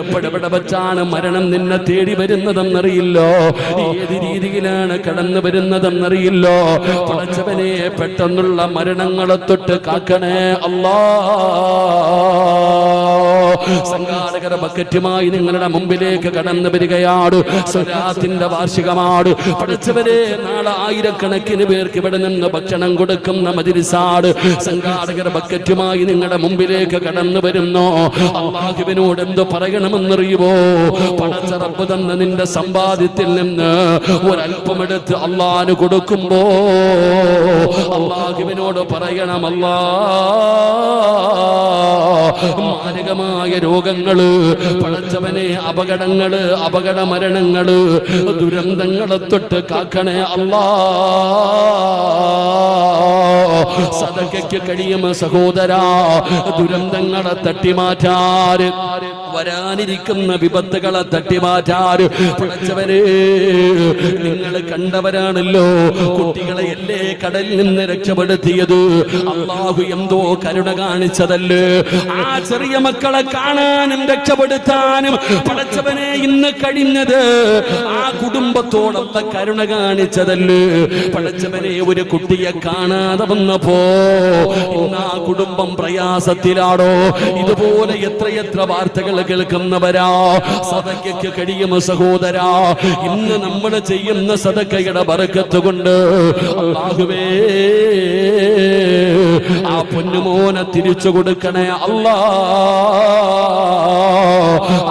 എപ്പോഴെവിടെ വെച്ചാണ് മരണം നിന്നെ തേടി വരുന്നതെന്നറിയില്ലോ, ഏത് രീതിയിലാണ് കടന്നു വരുന്നതെന്നറിയില്ലോ. പടച്ചവനെ പെട്ടെന്നുള്ള മരണങ്ങളെ തൊട്ട് കാക്കണേ അല്ലാ. സംഘാടകർ ബക്കറ്റുമായി നിങ്ങളുടെ മുമ്പിലേക്ക് കടന്നു വരികയാണ്. സ്വലാത്തിന്റെ വാർഷികമാണ്. പടച്ചവരെ നാളെ ആയിരക്കണക്കിന് പേർക്ക് ഇവിടെ നിന്ന് ഭക്ഷണം കൊടുക്കുന്ന മജ്‌ലിസാണ്. സംഘാടകർ ബക്കറ്റുമായി നിങ്ങളുടെ മുമ്പിലേക്ക് കടന്നു വരുന്നു. അല്ലാഹുവിനോട് എന്ത് പറയണമെന്നറിയുമോ? പടച്ച റബ്ബ് തന്ന നിന്റെ സമ്പാദ്യത്തിൽ നിന്ന് ഒരല്പമെടുത്ത് അല്ലാഹുവിന് കൊടുക്കുമ്പോ അല്ലാഹുവിനോട് പറയണം, അല്ലാ മാരകമായ രോഗങ്ങള്, പടച്ചവനെ അപകടങ്ങള്, അപകട മരണങ്ങള്, ദുരന്തങ്ങളെ തൊട്ട് കാക്കണേ അല്ലാ. സദഖയ്ക്ക് കഴിയും സഹോദരാ ദുരന്തങ്ങളെ തട്ടിമാറ്റാറ്, വരാനിരിക്കുന്ന വിപത്തുകളെ തട്ടിമാറ്റാറ്. പടച്ചവരെ നിങ്ങൾ കണ്ടവരാണല്ലോ കുട്ടികളെ എല്ലേ കടലിൽ നിന്ന് രക്ഷപ്പെടുത്തിയത്. അല്ലാഹു എന്തോ കരുണ കാണിച്ചതല്ലേ. ആ ചെറിയ മക്കളെ കാണാനും രക്ഷപ്പെടുത്താനും പടച്ചവനെ ഇന്ന് കഴിഞ്ഞത് ആ കുടുംബത്തോടൊത്ത കരുണ കാണിച്ചതല്ലേ. പടച്ചവനെ ഒരു കുട്ടിയെ കാണാതെ വന്നപ്പോ ഇന്ന് ആ കുടുംബം പ്രയാസത്തിലാണോ? ഇതുപോലെ എത്രയെത്ര വാർത്തകൾ കേൾക്കുന്നവരാ. സദഖയ്ക്ക് കഴിയും സഹോദരാ. ഇന്ന് നമ്മൾ ചെയ്യുന്ന സദഖയുടെ ബർക്കത്ത് കൊണ്ട് അല്ലാഹുവേ ആ പൊന്നുമോനെ തിരിച്ചു കൊടുക്കണേ അല്ലാ.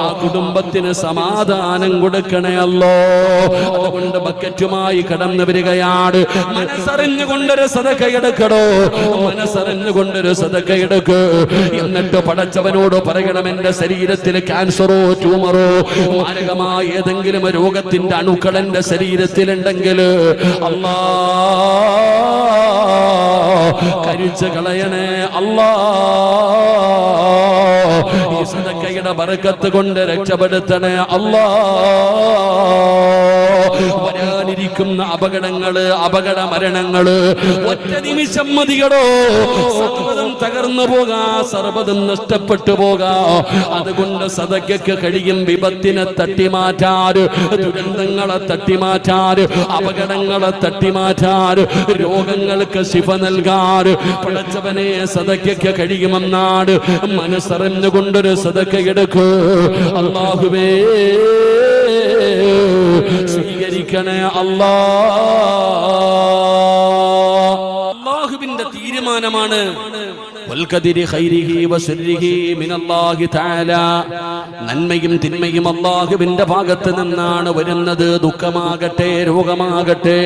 ആ കുടുംബത്തിന് സമാധാനം കൊടുക്കണേ അല്ലോ. അതുകൊണ്ട് ബക്കറ്റുമായി കടന്നു വരികയാണ്. മനസ്സറിഞ്ഞുകൊണ്ടൊരു സദഖയെടുക്കണോ, മനസ്സറിഞ്ഞുകൊണ്ടൊരു സദഖയെടുക്ക്. എന്നിട്ട് പടച്ചവനോട് പറയണം, എന്റെ ശരീരത്തിൽ ക്യാൻസറോ ട്യൂമറോ മാരകമായ ഏതെങ്കിലും രോഗത്തിന്റെ അണുക്കൾ എന്റെ ശരീരത്തിലുണ്ടെങ്കിൽ അല്ലാ കരിച്ചു കളയണേ അല്ലാ. ഈ സദഖയുടെ ബർക്കത്ത് കൊണ്ട് രക്ഷപ്പെടുത്തണേ അല്ലാ. വരാനിരിക്കുന്ന അപകടങ്ങള്, അപകട മരണങ്ങള് ഒറ്റ നിമിഷം മതികടോ. സർവ്വതും തകർന്നു പോകാ, സർവ്വതും നഷ്ടപ്പെട്ടു പോകാ. അതുകൊണ്ട് സദഖയ്ക്ക് കഴിയും വിപത്തിനെ തട്ടിമാറ്റാറ്, ദുരന്തങ്ങളെ തട്ടിമാറ്റാറ്, അപകടങ്ങളെ തട്ടിമാറ്റാറ്, രോഗങ്ങൾക്ക് ശിഫ നൽകാറ് പടച്ചവനെ സദഖയ്ക്ക് കഴിയുമെന്നാണ്. മനസ്സറിഞ്ഞുകൊണ്ടൊരു സദഖ എടുക്കൂ. അല്ലാഹുവേ സ്വീകരിക്കണേ അല്ലാ. അല്ലാഹുവിന്റെ തീരുമാനമാണ്. നന്മയും തിന്മയും അല്ലാഹുവിന്റെ ഭാഗത്ത് നിന്നാണ് വരുന്നത്. ദുഃഖമാകട്ടെ, രോഗമാകട്ടെ,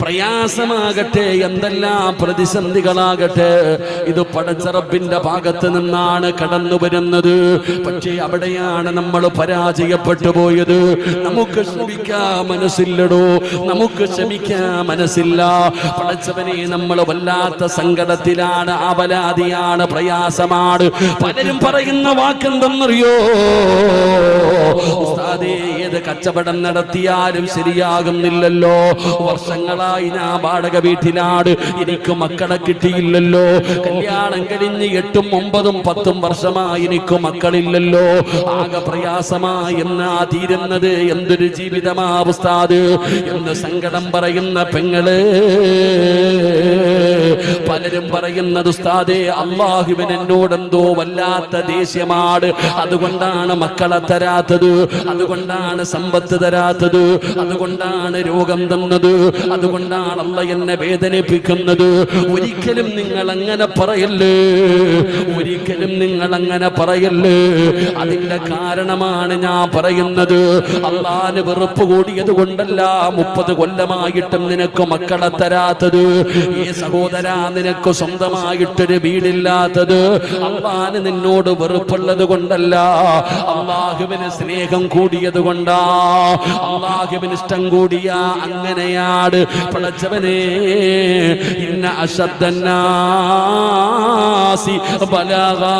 പ്രയാസമാകട്ടെ, എന്തെല്ലാം പ്രതിസന്ധികളാകട്ടെ, ഇത് പടച്ച റബ്ബിന്റെ ഭാഗത്ത് നിന്നാണ് കടന്നു വരുന്നത്. പക്ഷേ അവിടെയാണ് നമ്മൾ പരാജയപ്പെട്ടു പോയത്. നമുക്ക് ക്ഷമിക്കാൻ മനസ്സില്ലടോ, നമുക്ക് ക്ഷമിക്കാൻ മനസ്സില്ല. പടച്ചവനെ നമ്മൾ വല്ലാത്ത സങ്കടത്തിലാണ്, ആവലാതിയാണ്, പ്രയാസമാണ്. പലരും പറയുന്ന വാക്കെന്തെന്നറിയോ? ഉസ്താദേ, ഏത് കച്ചവടം നടത്തിയാലും ശരിയാകുന്നില്ലല്ലോ. വർഷങ്ങളായി ഞാൻ വാടക വീട്ടിലാണ്, എനിക്ക് മക്കളെ കിട്ടിയില്ലല്ലോ. കല്യാണം കഴിഞ്ഞ് 8, 9, 10 വർഷമായി എനിക്ക് മക്കളില്ലല്ലോ. ആകെ പ്രയാസമായി. എന്നാ തീരുന്നത്? എന്തൊരു ജീവിതമാ ഉസ്താദ് എന്ന് സങ്കടം പറയുന്ന പെങ്ങള് പലരും പറയുന്നത് ഉസ്താദേ അല്ലാഹുവിന് എന്നോടെന്തോ വല്ലാത്ത ദേഷ്യമാണ്, അതുകൊണ്ടാണ് മക്കളെ തരാത്തത്, അതുകൊണ്ടാണ് സമ്പത്ത് തരാത്തത്, അതുകൊണ്ടാണ് രോഗം തന്നത്, അതുകൊണ്ടാണ് അല്ലാഹ് എന്നെ വേദനിപ്പിക്കുന്നത്. ഒരിക്കലും നിങ്ങൾ അങ്ങനെ പറയല്ലേ, ഒരിക്കലും നിങ്ങൾ അങ്ങനെ പറയല്ലേ. അതിന്റെ കാരണമാണ് ഞാൻ പറയുന്നത്. അല്ലാഹുവിന് വെറുപ്പ് കൂടിയത് കൊണ്ടല്ല 30 കൊല്ലമായിട്ടും നിനക്ക് മക്കളെ തരാത്തത്. ഈ സഹോദരാ, നിനക്ക് സ്വന്തമായിട്ടൊരു വീടില്ലാത്തത് അല്ലാഹുവിന് നിന്നോട് വെറുപ്പുള്ളത് കൊണ്ടല്ല, അല്ലാഹുവിന് സ്നേഹം കൂടിയത് കൊണ്ടാ, അല്ലാഹുവിന് ഇഷ്ടം കൂടിയ അങ്ങനെയാണ്. പടച്ചവനെ, ഇന്ന അശദ്ദന്നാസി ബലഗാ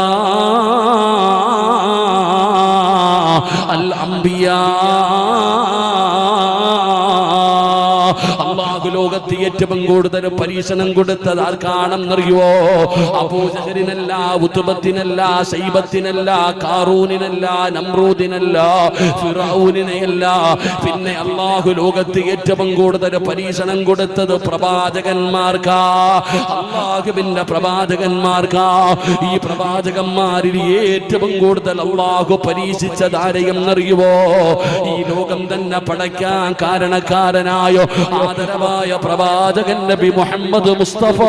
അൽ അംബിയാ. അല്ലാഹു ലോകത്ത് ഏറ്റവും കൂടുതൽ പരീക്ഷണം കൊടുത്തത് ആർക്കാണെന്നറിയോ? അബൂജഹലിനല്ല, ഉത്ബത്തിനല്ല, ശൈബത്തിനല്ല, കാറൂനിനല്ല, നമ്രൂദിനല്ല, ഫിറഔനിനെയല്ല. പിന്നെ അല്ലാഹു ലോകത്ത് ഏറ്റവും കൂടുതൽ പരീക്ഷണം കൊടുത്തത് പ്രവാചകന്മാർക്കാ, അല്ലാഹുവിന്റെ പ്രവാചകന്മാർക്കാ. ഈ പ്രവാചകന്മാരിൽ ഏറ്റവും കൂടുതൽ അല്ലാഹു പരീക്ഷിച്ചത് ആരെയെന്നറിയുവോ? ഈ ലോകം തന്നെ പടയ്ക്കാൻ കാരണക്കാരനായോ ആദരവായ പ്രവാചകൻ നബി മുഹമ്മദ് മുസ്തഫ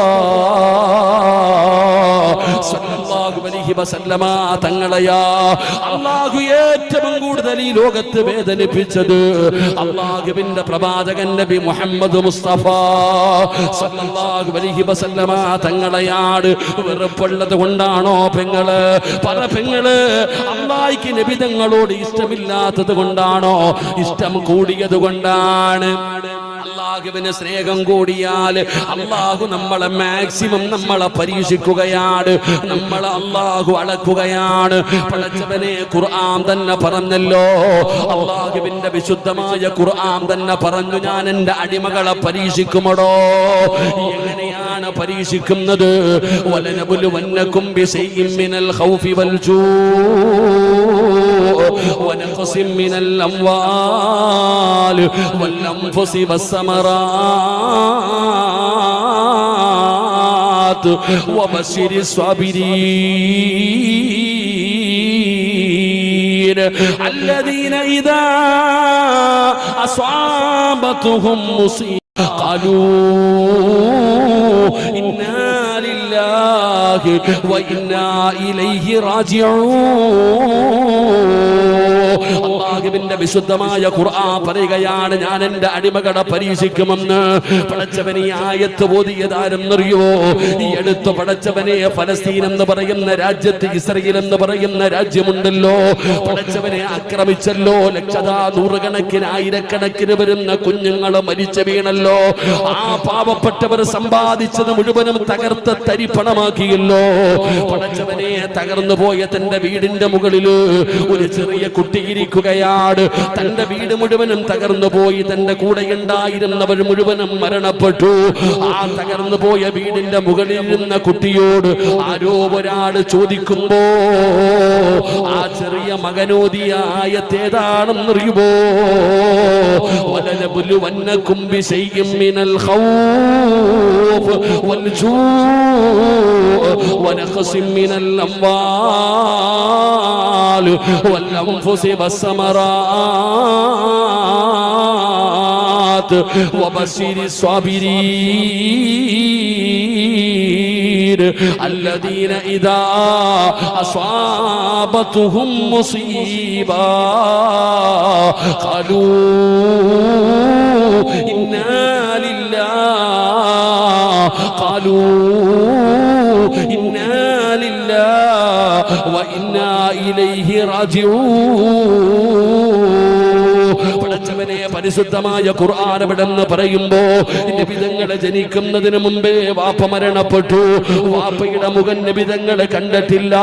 സല്ലല്ലാഹു അലൈഹി വസല്ലമ തങ്ങളെയാ അല്ലാഹു ഏറ്റവും കൂടുതൽ ഈ ലോകത്ത് വേദനിപ്പിച്ചത്. അല്ലാഹുവിന്റെ പ്രവാചകൻ നബി മുഹമ്മദ് മുസ്തഫ സല്ലല്ലാഹു അലൈഹി വസല്ലമ തങ്ങളെയാണ്. വെറുപ്പുള്ളത് കൊണ്ടാണോ പെങ്ങള്? പറ പെങ്ങള്. അല്ലാഹുവിന് നബി തങ്ങളോട് ഇഷ്ടമില്ലാത്തത് കൊണ്ടാണോ? ഇഷ്ടം കൂടിയത് കൊണ്ടാണ്. അല്ലാഹുവിന് സ്നേഹം കൂടിയാൽ അല്ലാഹു നമ്മളെ മാക്സിമം നമ്മളെ പരീക്ഷിക്കുകയാണ്, നമ്മളെ അല്ലാഹു അളക്കുകയാണ്. പടച്ചവനെ, ഖുർആൻ തന്നെ പറഞ്ഞല്ലോ, അല്ലാഹുവിന്റെ വിശുദ്ധമായ ഖുർആൻ തന്നെ പറഞ്ഞു, ഞാൻ എൻ്റെ അടിമകളെ പരീക്ഷിക്കുമടോ. എങ്ങനെയാണ് പരീക്ഷിക്കുന്നത്? വലനബുലുവന്നകും ബിശൈഇൻ മിനൽ ഖൗഫി വൽ ജൂഇ വനഖസിൻ മിനൽ അംവാൽ വൽ അൻഫുസി والثمرات وبشر الصابرين الذين إذا أصابتهم مصيبة قالوا إنا لله وإنا إليه راجعون. അല്ലാഹുവിന്റെ വിശുദ്ധമായ ഖുർആൻ പറയുകയാണ്, ഞാൻ എൻ്റെ അടിമകളെ പരീക്ഷിക്കുമെന്ന്. പടച്ചവനെ, ഈ ആയത്ത് ഓതിയതാരെന്നറിയോ? ഈ അടുത്ത് പടച്ചവനെ, ഫലസ്തീൻ എന്ന് പറയുന്ന രാജ്യത്ത്, ഇസ്രായേൽ എന്ന് പറയുന്ന രാജ്യമുണ്ടല്ലോ, പടച്ചവനെ ആക്രമിച്ചല്ലോ. നൂറുകണക്കിന് ആയിരക്കണക്കിന് വരുന്ന കുഞ്ഞുങ്ങൾ മരിച്ചു വീണല്ലോ. ആ പാവപ്പെട്ടവർ സമ്പാദിച്ചത് മുഴുവനും തകർത്ത് തരിപ്പണമാക്കിയല്ലോ. പടച്ചവനെ, തകർന്നു പോയ തന്റെ വീടിന്റെ മുകളിൽ ഒരു ചെറിയ കുട്ടി ഇരിക്കുകയാണ്. തന്റെ വീട് മുഴുവനും തകർന്നു പോയി, തന്റെ കൂടെ ഉണ്ടായിരുന്നവർ മുഴുവനും മരണപ്പെട്ടു. ആ തകർന്നു പോയ വീടിന്റെ മുകളിൽ ഇരുന്ന കുട്ടിയോട് ആരോ ഒരാൾ ചോദിക്കുമ്പോ ആ ചെറിയ മകനോദിയ ആയത്തേതാണെന്നറിയുമോ? വലനബുലുവന്നകും ബിശൈഇൻ മിനൽ ഖൗഫ് വൽ ജൂഇ വനഖസിൻ മിനൽ അംവാൽ വൽ അൻഫുസി والثمرات وبشر الصابرين الذين إذا أصابتهم مصيبة قالوا إنا لله إنا لله وإنا إليه راجعون. പടച്ചവനെ, പരിശുദ്ധമായ ഖുർആൻ എവിടെന്ന് പറയുമ്പോ, നബിതങ്ങളെ ജനിക്കുന്നതിന് മുമ്പേ വാപ്പ മരണപ്പെട്ടു. വാപ്പയുടെ മുഖം നബിതങ്ങളെ കണ്ടിട്ടില്ല,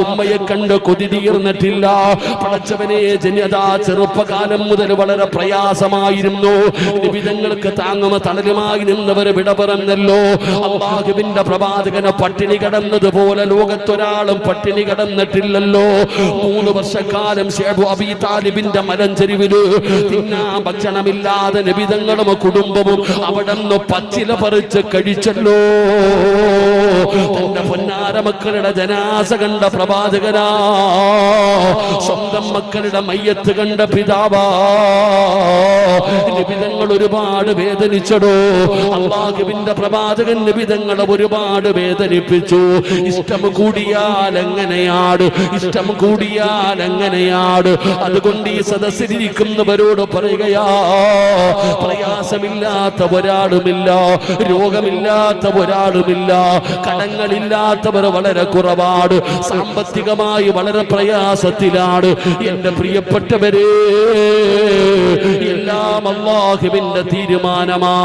ഉമ്മയെ കണ്ട് കൊതി തീർന്നിട്ടില്ല. പടച്ചവനെ, ജനിയതാ ചെറുപ്പകാലം മുതൽ വളരെ പ്രയാസമായിരുന്നു. നബിതങ്ങൾക്ക് താങ്ങുമ തണലുമായി നിന്നവർ വിട പറഞ്ഞല്ലോ. അല്ലാഹുവിന്റെ പ്രവാചകനെ പട്ടിണി കടന്നതുപോലെ ലോകത്തൊരാളും പട്ടിണി കടന്നിട്ടില്ലല്ലോ. 3 വർഷക്കാലം ശൈബ് അബീ താലിബിന്റെ മലഞ്ചെരിവില് തിന്നാൻ ഭക്ഷണമില്ലാതെ നബിതങ്ങളും കുടുംബവും അവിടെ നിന്ന് പച്ചില പറിച്ച് കഴിച്ചല്ലോ. തന്റെ പൊന്നാര മക്കളുടെ ജനാസ കണ്ട പ്രവാചകനാ, സ്വന്തം മക്കളുടെ മയ്യത്ത് കണ്ട പിതാവാ. നിബിതങ്ങൾ ഒരുപാട് വേദനിച്ചടോ. അല്ലാഹുവിന്റെ പ്രവാചകൻ നിബിതങ്ങളെ ഒരുപാട് വേദനിപ്പിച്ചു. ഇഷ്ടം കൂടിയാൽ എങ്ങനെയാണ്, ഇഷ്ടം കൂടിയാൽ എങ്ങനെയാണ്. അതുകൊണ്ട് ഈ സദസ്സിലിരിക്കുന്നവരോട് പറയുകയാ, പ്രയാസമില്ലാത്ത ഒരാളുമില്ല, രോഗമില്ലാത്ത ഒരാളുമില്ല, കടങ്ങളില്ലാത്തവർ വളരെ കുറവാണ്, സാമ്പത്തികമായി വളരെ പ്രയാസത്തിലാണ്. എന്റെ പ്രിയപ്പെട്ടവരെ, എല്ലാം അല്ലാഹുവിന്റെ തീരുമാനമാ.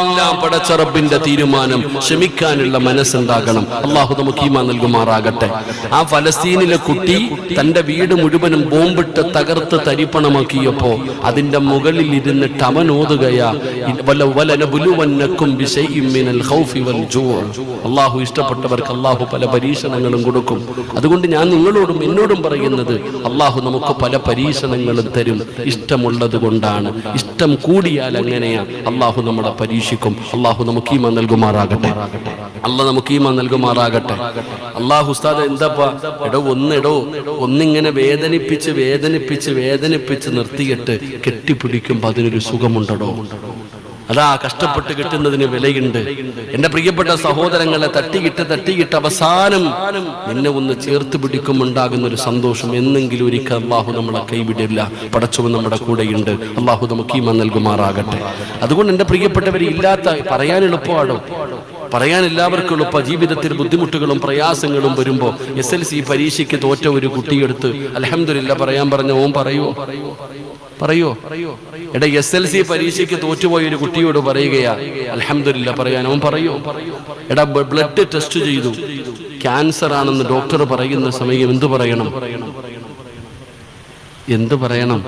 എല്ലാം പടച്ച റബ്ബിന്റെ തീരുമാനം. ക്ഷമിക്കാനുള്ള മനസ്സുണ്ടാകണം. അല്ലാഹു നമുക്ക് ഈമാൻ നൽകുമാറാകട്ടെ. ആ ഫലസ്തീനിലെ കുട്ടി തന്റെ വീട് മുഴുവനും ബോംബിട്ട് തകർത്ത് തരിപ്പണമാക്കിയപ്പോ അതിന്റെ മുകളിൽ ഇരുന്നിട്ട് അവൻ ഓതുകയാ, അല്ലാഹു ഇഷ്ടപ്പെട്ടവർക്ക് അല്ലാഹു പല പരീക്ഷണങ്ങളും കൊടുക്കും. അതുകൊണ്ട് ഞാൻ നിങ്ങളോടും എന്നോടും പറയുന്നത്, അല്ലാഹു നമുക്ക് പല പരീക്ഷണങ്ങളും തരും. ഇഷ്ടമുള്ളത് കൊണ്ടാണ്. ഇഷ്ടം കൂടിയാൽ എങ്ങനെയാ, അല്ലാഹു നമ്മളെ പരീക്ഷിക്കും. അല്ലാഹു നമുക്ക് ഈമാൻ നൽകുമാറാകട്ടെ. അല്ലാഹു നമുക്ക് ഈമാൻ നൽകുമാറാകട്ടെ. അല്ലാഹു ഉസ്താദ് എന്താപ്പാ ഒന്നിങ്ങനെ വേദനിപ്പിച്ച് വേദനിപ്പിച്ച് വേദനിപ്പിച്ച് നിർത്തിയിട്ട് കെട്ടിപ്പിടിക്കുമ്പോ അതിനൊരു സുഖമുണ്ടോ? അതാ കഷ്ടപ്പെട്ട് കിട്ടുന്നതിന് വിലയുണ്ട്. എന്റെ പ്രിയപ്പെട്ട സഹോദരങ്ങളെ, തട്ടിയിട്ട് അവസാനം നിന്നെ ഒന്ന് ചേർത്ത് പിടിക്കുമുണ്ടാകുന്ന ഒരു സന്തോഷം എന്നെങ്കിലും ഒരിക്കൽ അല്ലാഹു നമ്മളെ കൈവിടില്ല. പടച്ചവൻ നമ്മുടെ കൂടെയുണ്ട്. അല്ലാഹു നമുക്ക് ഈമാൻ നൽകുമാറാകട്ടെ. അതുകൊണ്ട് എന്റെ പ്രിയപ്പെട്ടവരെ, ഇല്ലാത്ത പറയാൻ എളുപ്പമാണോ? പറയാൻ എല്ലാവർക്കും എളുപ്പ. ജീവിതത്തിൽ ബുദ്ധിമുട്ടുകളും പ്രയാസങ്ങളും വരുമ്പോ SLC പരീക്ഷയ്ക്ക് തോറ്റ ഒരു കുട്ടിയെടുത്ത് അൽഹംദുലില്ലാ പറയാൻ പറഞ്ഞ ഓൻ പറയോ? എടാ, SLC പരീക്ഷയ്ക്ക് തോറ്റുപോയ ഒരു കുട്ടിയോട് പറയുകയാ അൽഹംദുലില്ലാ പറയാൻ അവൻ പറയോ? എടാ, ബ്ലഡ് ടെസ്റ്റ് ചെയ്തു, ക്യാൻസർ ആണെന്ന് ഡോക്ടർ പറയുന്ന സമയം എന്തു പറയണം?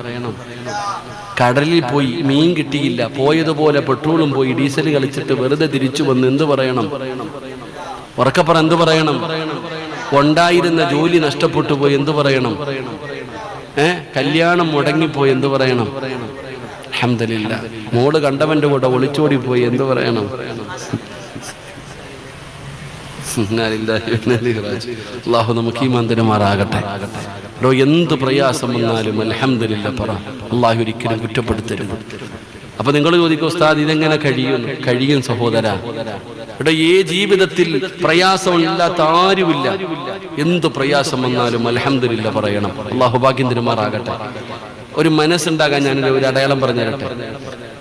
കടലിൽ പോയി മീൻ കിട്ടിയില്ല, പോയതുപോലെ പെട്രോളും പോയി, ഡീസൽ കളിച്ചിട്ട് വെറുതെ തിരിച്ചു വന്ന് എന്ത് പറയണം? ഉറക്കപ്പറ എന്ത് പറയണം? ഉണ്ടായിരുന്ന ജോലി നഷ്ടപ്പെട്ടു പോയി എന്ത് പറയണം? കല്യാണം മുടങ്ങിപ്പോയി എന്ത് പറയണം? അൽഹംദുലില്ലാ. മോള് കണ്ടവന്റെ കൂടെ ഒളിച്ചോടി പോയി എന്ത് പറയണം? അല്ലാഹു നമുക്ക് ഈമാൻ തരുമാറാകട്ടെ. എന്ത് പ്രയാസം വന്നാലും അൽഹംദുലില്ലാ പറ. അല്ലാഹു ഒരിക്കലും കുറ്റപ്പെടുത്തരുത്. അപ്പൊ നിങ്ങൾ ചോദിക്കും, ഉസ്താദ് ഇതെങ്ങനെ കഴിയും സഹോദരാ? ഈ ജീവിതത്തിൽ പ്രയാസമില്ലാത്ത ആരുമില്ല. എന്ത് പ്രയാസം വന്നാലും അൽഹംദുലില്ലാ പറയണം. അല്ലാഹു ഭാഗ്യം തരുമാറാകട്ടെ. ഒരു മനസ്സുണ്ടാകാൻ ഞാൻ ഒരു അടയാളം പറഞ്ഞു തരട്ടെ.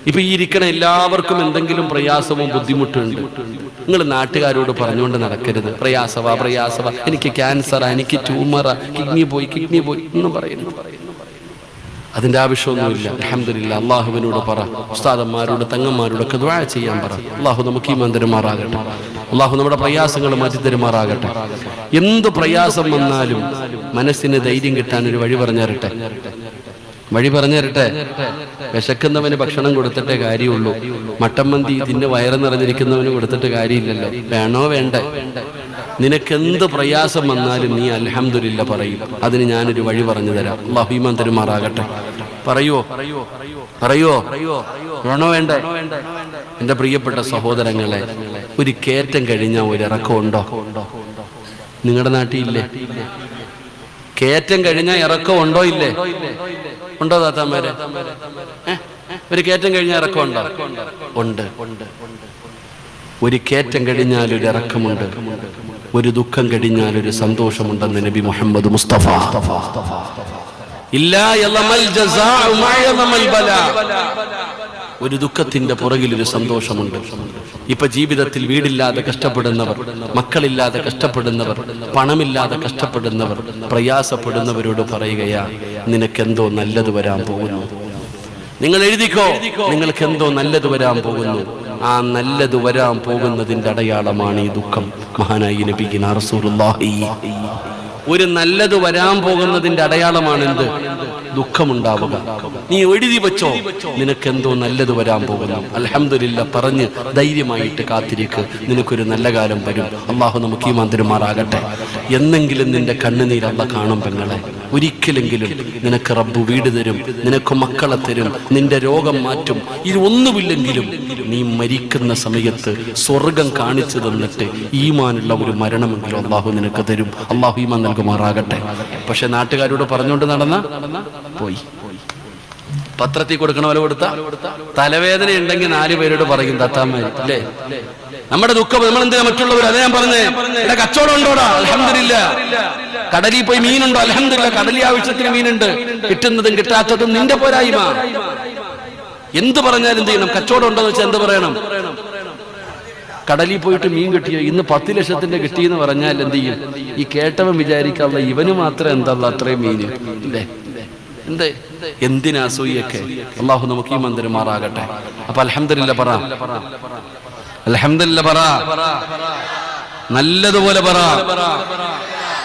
ഇപ്പൊ ഈ ഇരിക്കണ എല്ലാവർക്കും എന്തെങ്കിലും പ്രയാസവും ബുദ്ധിമുട്ടുണ്ട്. നിങ്ങൾ നാട്ടുകാരോട് പറഞ്ഞുകൊണ്ട് നടക്കരുത്, പ്രയാസവാ എനിക്ക് ക്യാൻസറാ, എനിക്ക് ട്യൂമറാ, കിഡ്നി പോയി ഒന്നും പറയുന്നു. അതിന്റെ ആവശ്യമൊന്നുമില്ല. അൽഹംദുലില്ലാ. അള്ളാഹുവിനോട് പറ, ഉസ്താദന്മാരോട് തങ്ങന്മാരോടൊക്കെ ദുആ ചെയ്യാൻ പറ. അള്ളാഹു നമുക്ക് ഈമാൻ തരുമാറാകട്ടെ. അള്ളാഹു നമ്മുടെ പ്രയാസങ്ങൾ മാറ്റി തരുമാറാകട്ടെ. എന്ത് പ്രയാസം വന്നാലും മനസ്സിന് ധൈര്യം കിട്ടാൻ ഒരു വഴി പറഞ്ഞു തരട്ടെ. വിശക്കുന്നവന് ഭക്ഷണം കൊടുത്തിട്ടേ കാര്യമുള്ളൂ. മട്ടൻ മന്തി ഇതിന്റെ വയറ് നിറഞ്ഞിരിക്കുന്നവന് കൊടുത്തിട്ട് കാര്യമില്ലല്ലോ. വേണോ വേണ്ടേ? നിനക്കെന്ത് പ്രയാസം വന്നാലും നീ അൽഹംദുലില്ലാ പറയും. അതിന് ഞാനൊരു വഴി പറഞ്ഞു തരാം. അല്ലാഹു ഈമാൻ തരുമാറാകട്ടെ. പറയോ? വേണോ വേണ്ടേ? എന്റെ പ്രിയപ്പെട്ട സഹോദരങ്ങളെ, ഒരു കയറ്റം കഴിഞ്ഞാൽ ഒരു ഇറക്കം ഉണ്ടോ? നിങ്ങളുടെ നാട്ടിലില്ലേ? കയറ്റം കഴിഞ്ഞാൽ ഇറക്കം ഉണ്ടോ ഇല്ലേ? ഉണ്ടോ താത്താമാരെ? ഒരു കയറ്റം കഴിഞ്ഞാൽ ഇറക്കം ഉണ്ടോ? ഉണ്ട്. ഒരു കയറ്റം കഴിഞ്ഞാൽ ഒരു ഇറക്കമുണ്ട്. ഒരു ദുഃഖം കഴിഞ്ഞാൽ ഒരു സന്തോഷമുണ്ടെന്ന് നബി മുഹമ്മദ് മുസ്തഫ. ഒരു ദുഃഖത്തിന്റെ പുറകിൽ ഒരു സന്തോഷമുണ്ട്. ഇപ്പൊ ജീവിതത്തിൽ വീടില്ലാതെ കഷ്ടപ്പെടുന്നവർ, മക്കളില്ലാതെ കഷ്ടപ്പെടുന്നവർ, പണമില്ലാതെ കഷ്ടപ്പെടുന്നവർ, പ്രയാസപ്പെടുന്നവരോട് പറയുകയാ, നിനക്കെന്തോ നല്ലത് വരാൻ പോകുന്നു. നിങ്ങൾ എഴുതിക്കോ, നിങ്ങൾക്ക് എന്തോ നല്ലത് വരാൻ പോകുന്നു. ആ നല്ലത് വരാൻ പോകുന്നതിന്റെ അടയാളമാണ് ഈ ദുഃഖം. മഹാനായി നബിയിന റസൂലുള്ളാഹി. ഒരു നല്ലത് വരാൻ പോകുന്നതിന്റെ അടയാളമാണ് എന്ത്? ദുഃഖമുണ്ടാവുക. നീ എഴുതി വെച്ചോ, നിനക്കെന്തോ നല്ലത് വരാൻ പോകുന്നു. അൽഹംദുലില്ലാ പറഞ്ഞ് ധൈര്യമായിട്ട് കാത്തിരിക്ക്. നിനക്കൊരു നല്ല കാലം വരും. അല്ലാഹു നമുക്ക് ഈമാൻ തരുമാറാകട്ടെ. എന്നെങ്കിലും നിന്റെ കണ്ണുനീർ അല്ലാഹ് കാണും പെങ്ങളെ. ഒരിക്കലെങ്കിലും നിനക്ക് റബ്ബ് വീട് തരും, നിനക്ക് മക്കളെ തരും, നിന്റെ രോഗം മാറ്റും. ഇതൊന്നുമില്ലെങ്കിലും നീ മരിക്കുന്ന സമയത്ത് സ്വർഗം കാണിച്ചു തന്നിട്ട് ഈമാനുള്ള ഒരു മരണമെങ്കിലും അള്ളാഹു നിനക്ക് തരും. അള്ളാഹു ഈമാൻ നൽകുമാറാകട്ടെ. പക്ഷെ നാട്ടുകാരോട് പറഞ്ഞുകൊണ്ട് നടന്ന പോയി. പത്രത്തിൽ കൊടുക്കണ പോലെ കൊടുത്ത തലവേദന ഉണ്ടെങ്കിൽ 4 പേരോട് പറയും തത്താമ്മ അല്ലേ. നമ്മുടെ ദുഃഖം നമ്മൾ എന്തിനാ മറ്റുള്ളവർ? അതേ ഞാൻ പറഞ്ഞേ, എന്റെ കച്ചവടം ഉണ്ടോടാ? അൽഹംദുലില്ലാ. കടലിൽ പോയി മീനുണ്ടോ? അൽഹംദുലില്ലാ. കടലിൽ ആവശ്യത്തിന് മീനുണ്ട്. കിട്ടുന്നതും കിട്ടാത്തതും നിന്റെ പോരായ്മ. എന്ത് പറഞ്ഞാലും എന്ത് ചെയ്യണം? കച്ചവടം ഉണ്ടോന്ന് വെച്ചാൽ എന്ത് പറയണം? കടലിൽ പോയിട്ട് മീൻ കിട്ടിയോ? ഇന്ന് 10 ലക്ഷത്തിന്റെ കിട്ടിയെന്ന് പറഞ്ഞാൽ എന്ത് ചെയ്യും? ഈ കേട്ടവൻ വിചാരിക്കാനുള്ള ഇവന് മാത്രം എന്താ അത്രയും മീന് ഇല്ലേ? എന്തേ എന്തിനാ അസൂയൊക്കെ? അള്ളാഹു നമുക്ക് ഈ മന്ദിരമാറാകട്ടെ. അപ്പൊ അൽഹംദുലില്ലാ പറ, അൽഹംദുലില്ലാ പറ, നല്ലതുപോലെ പറ.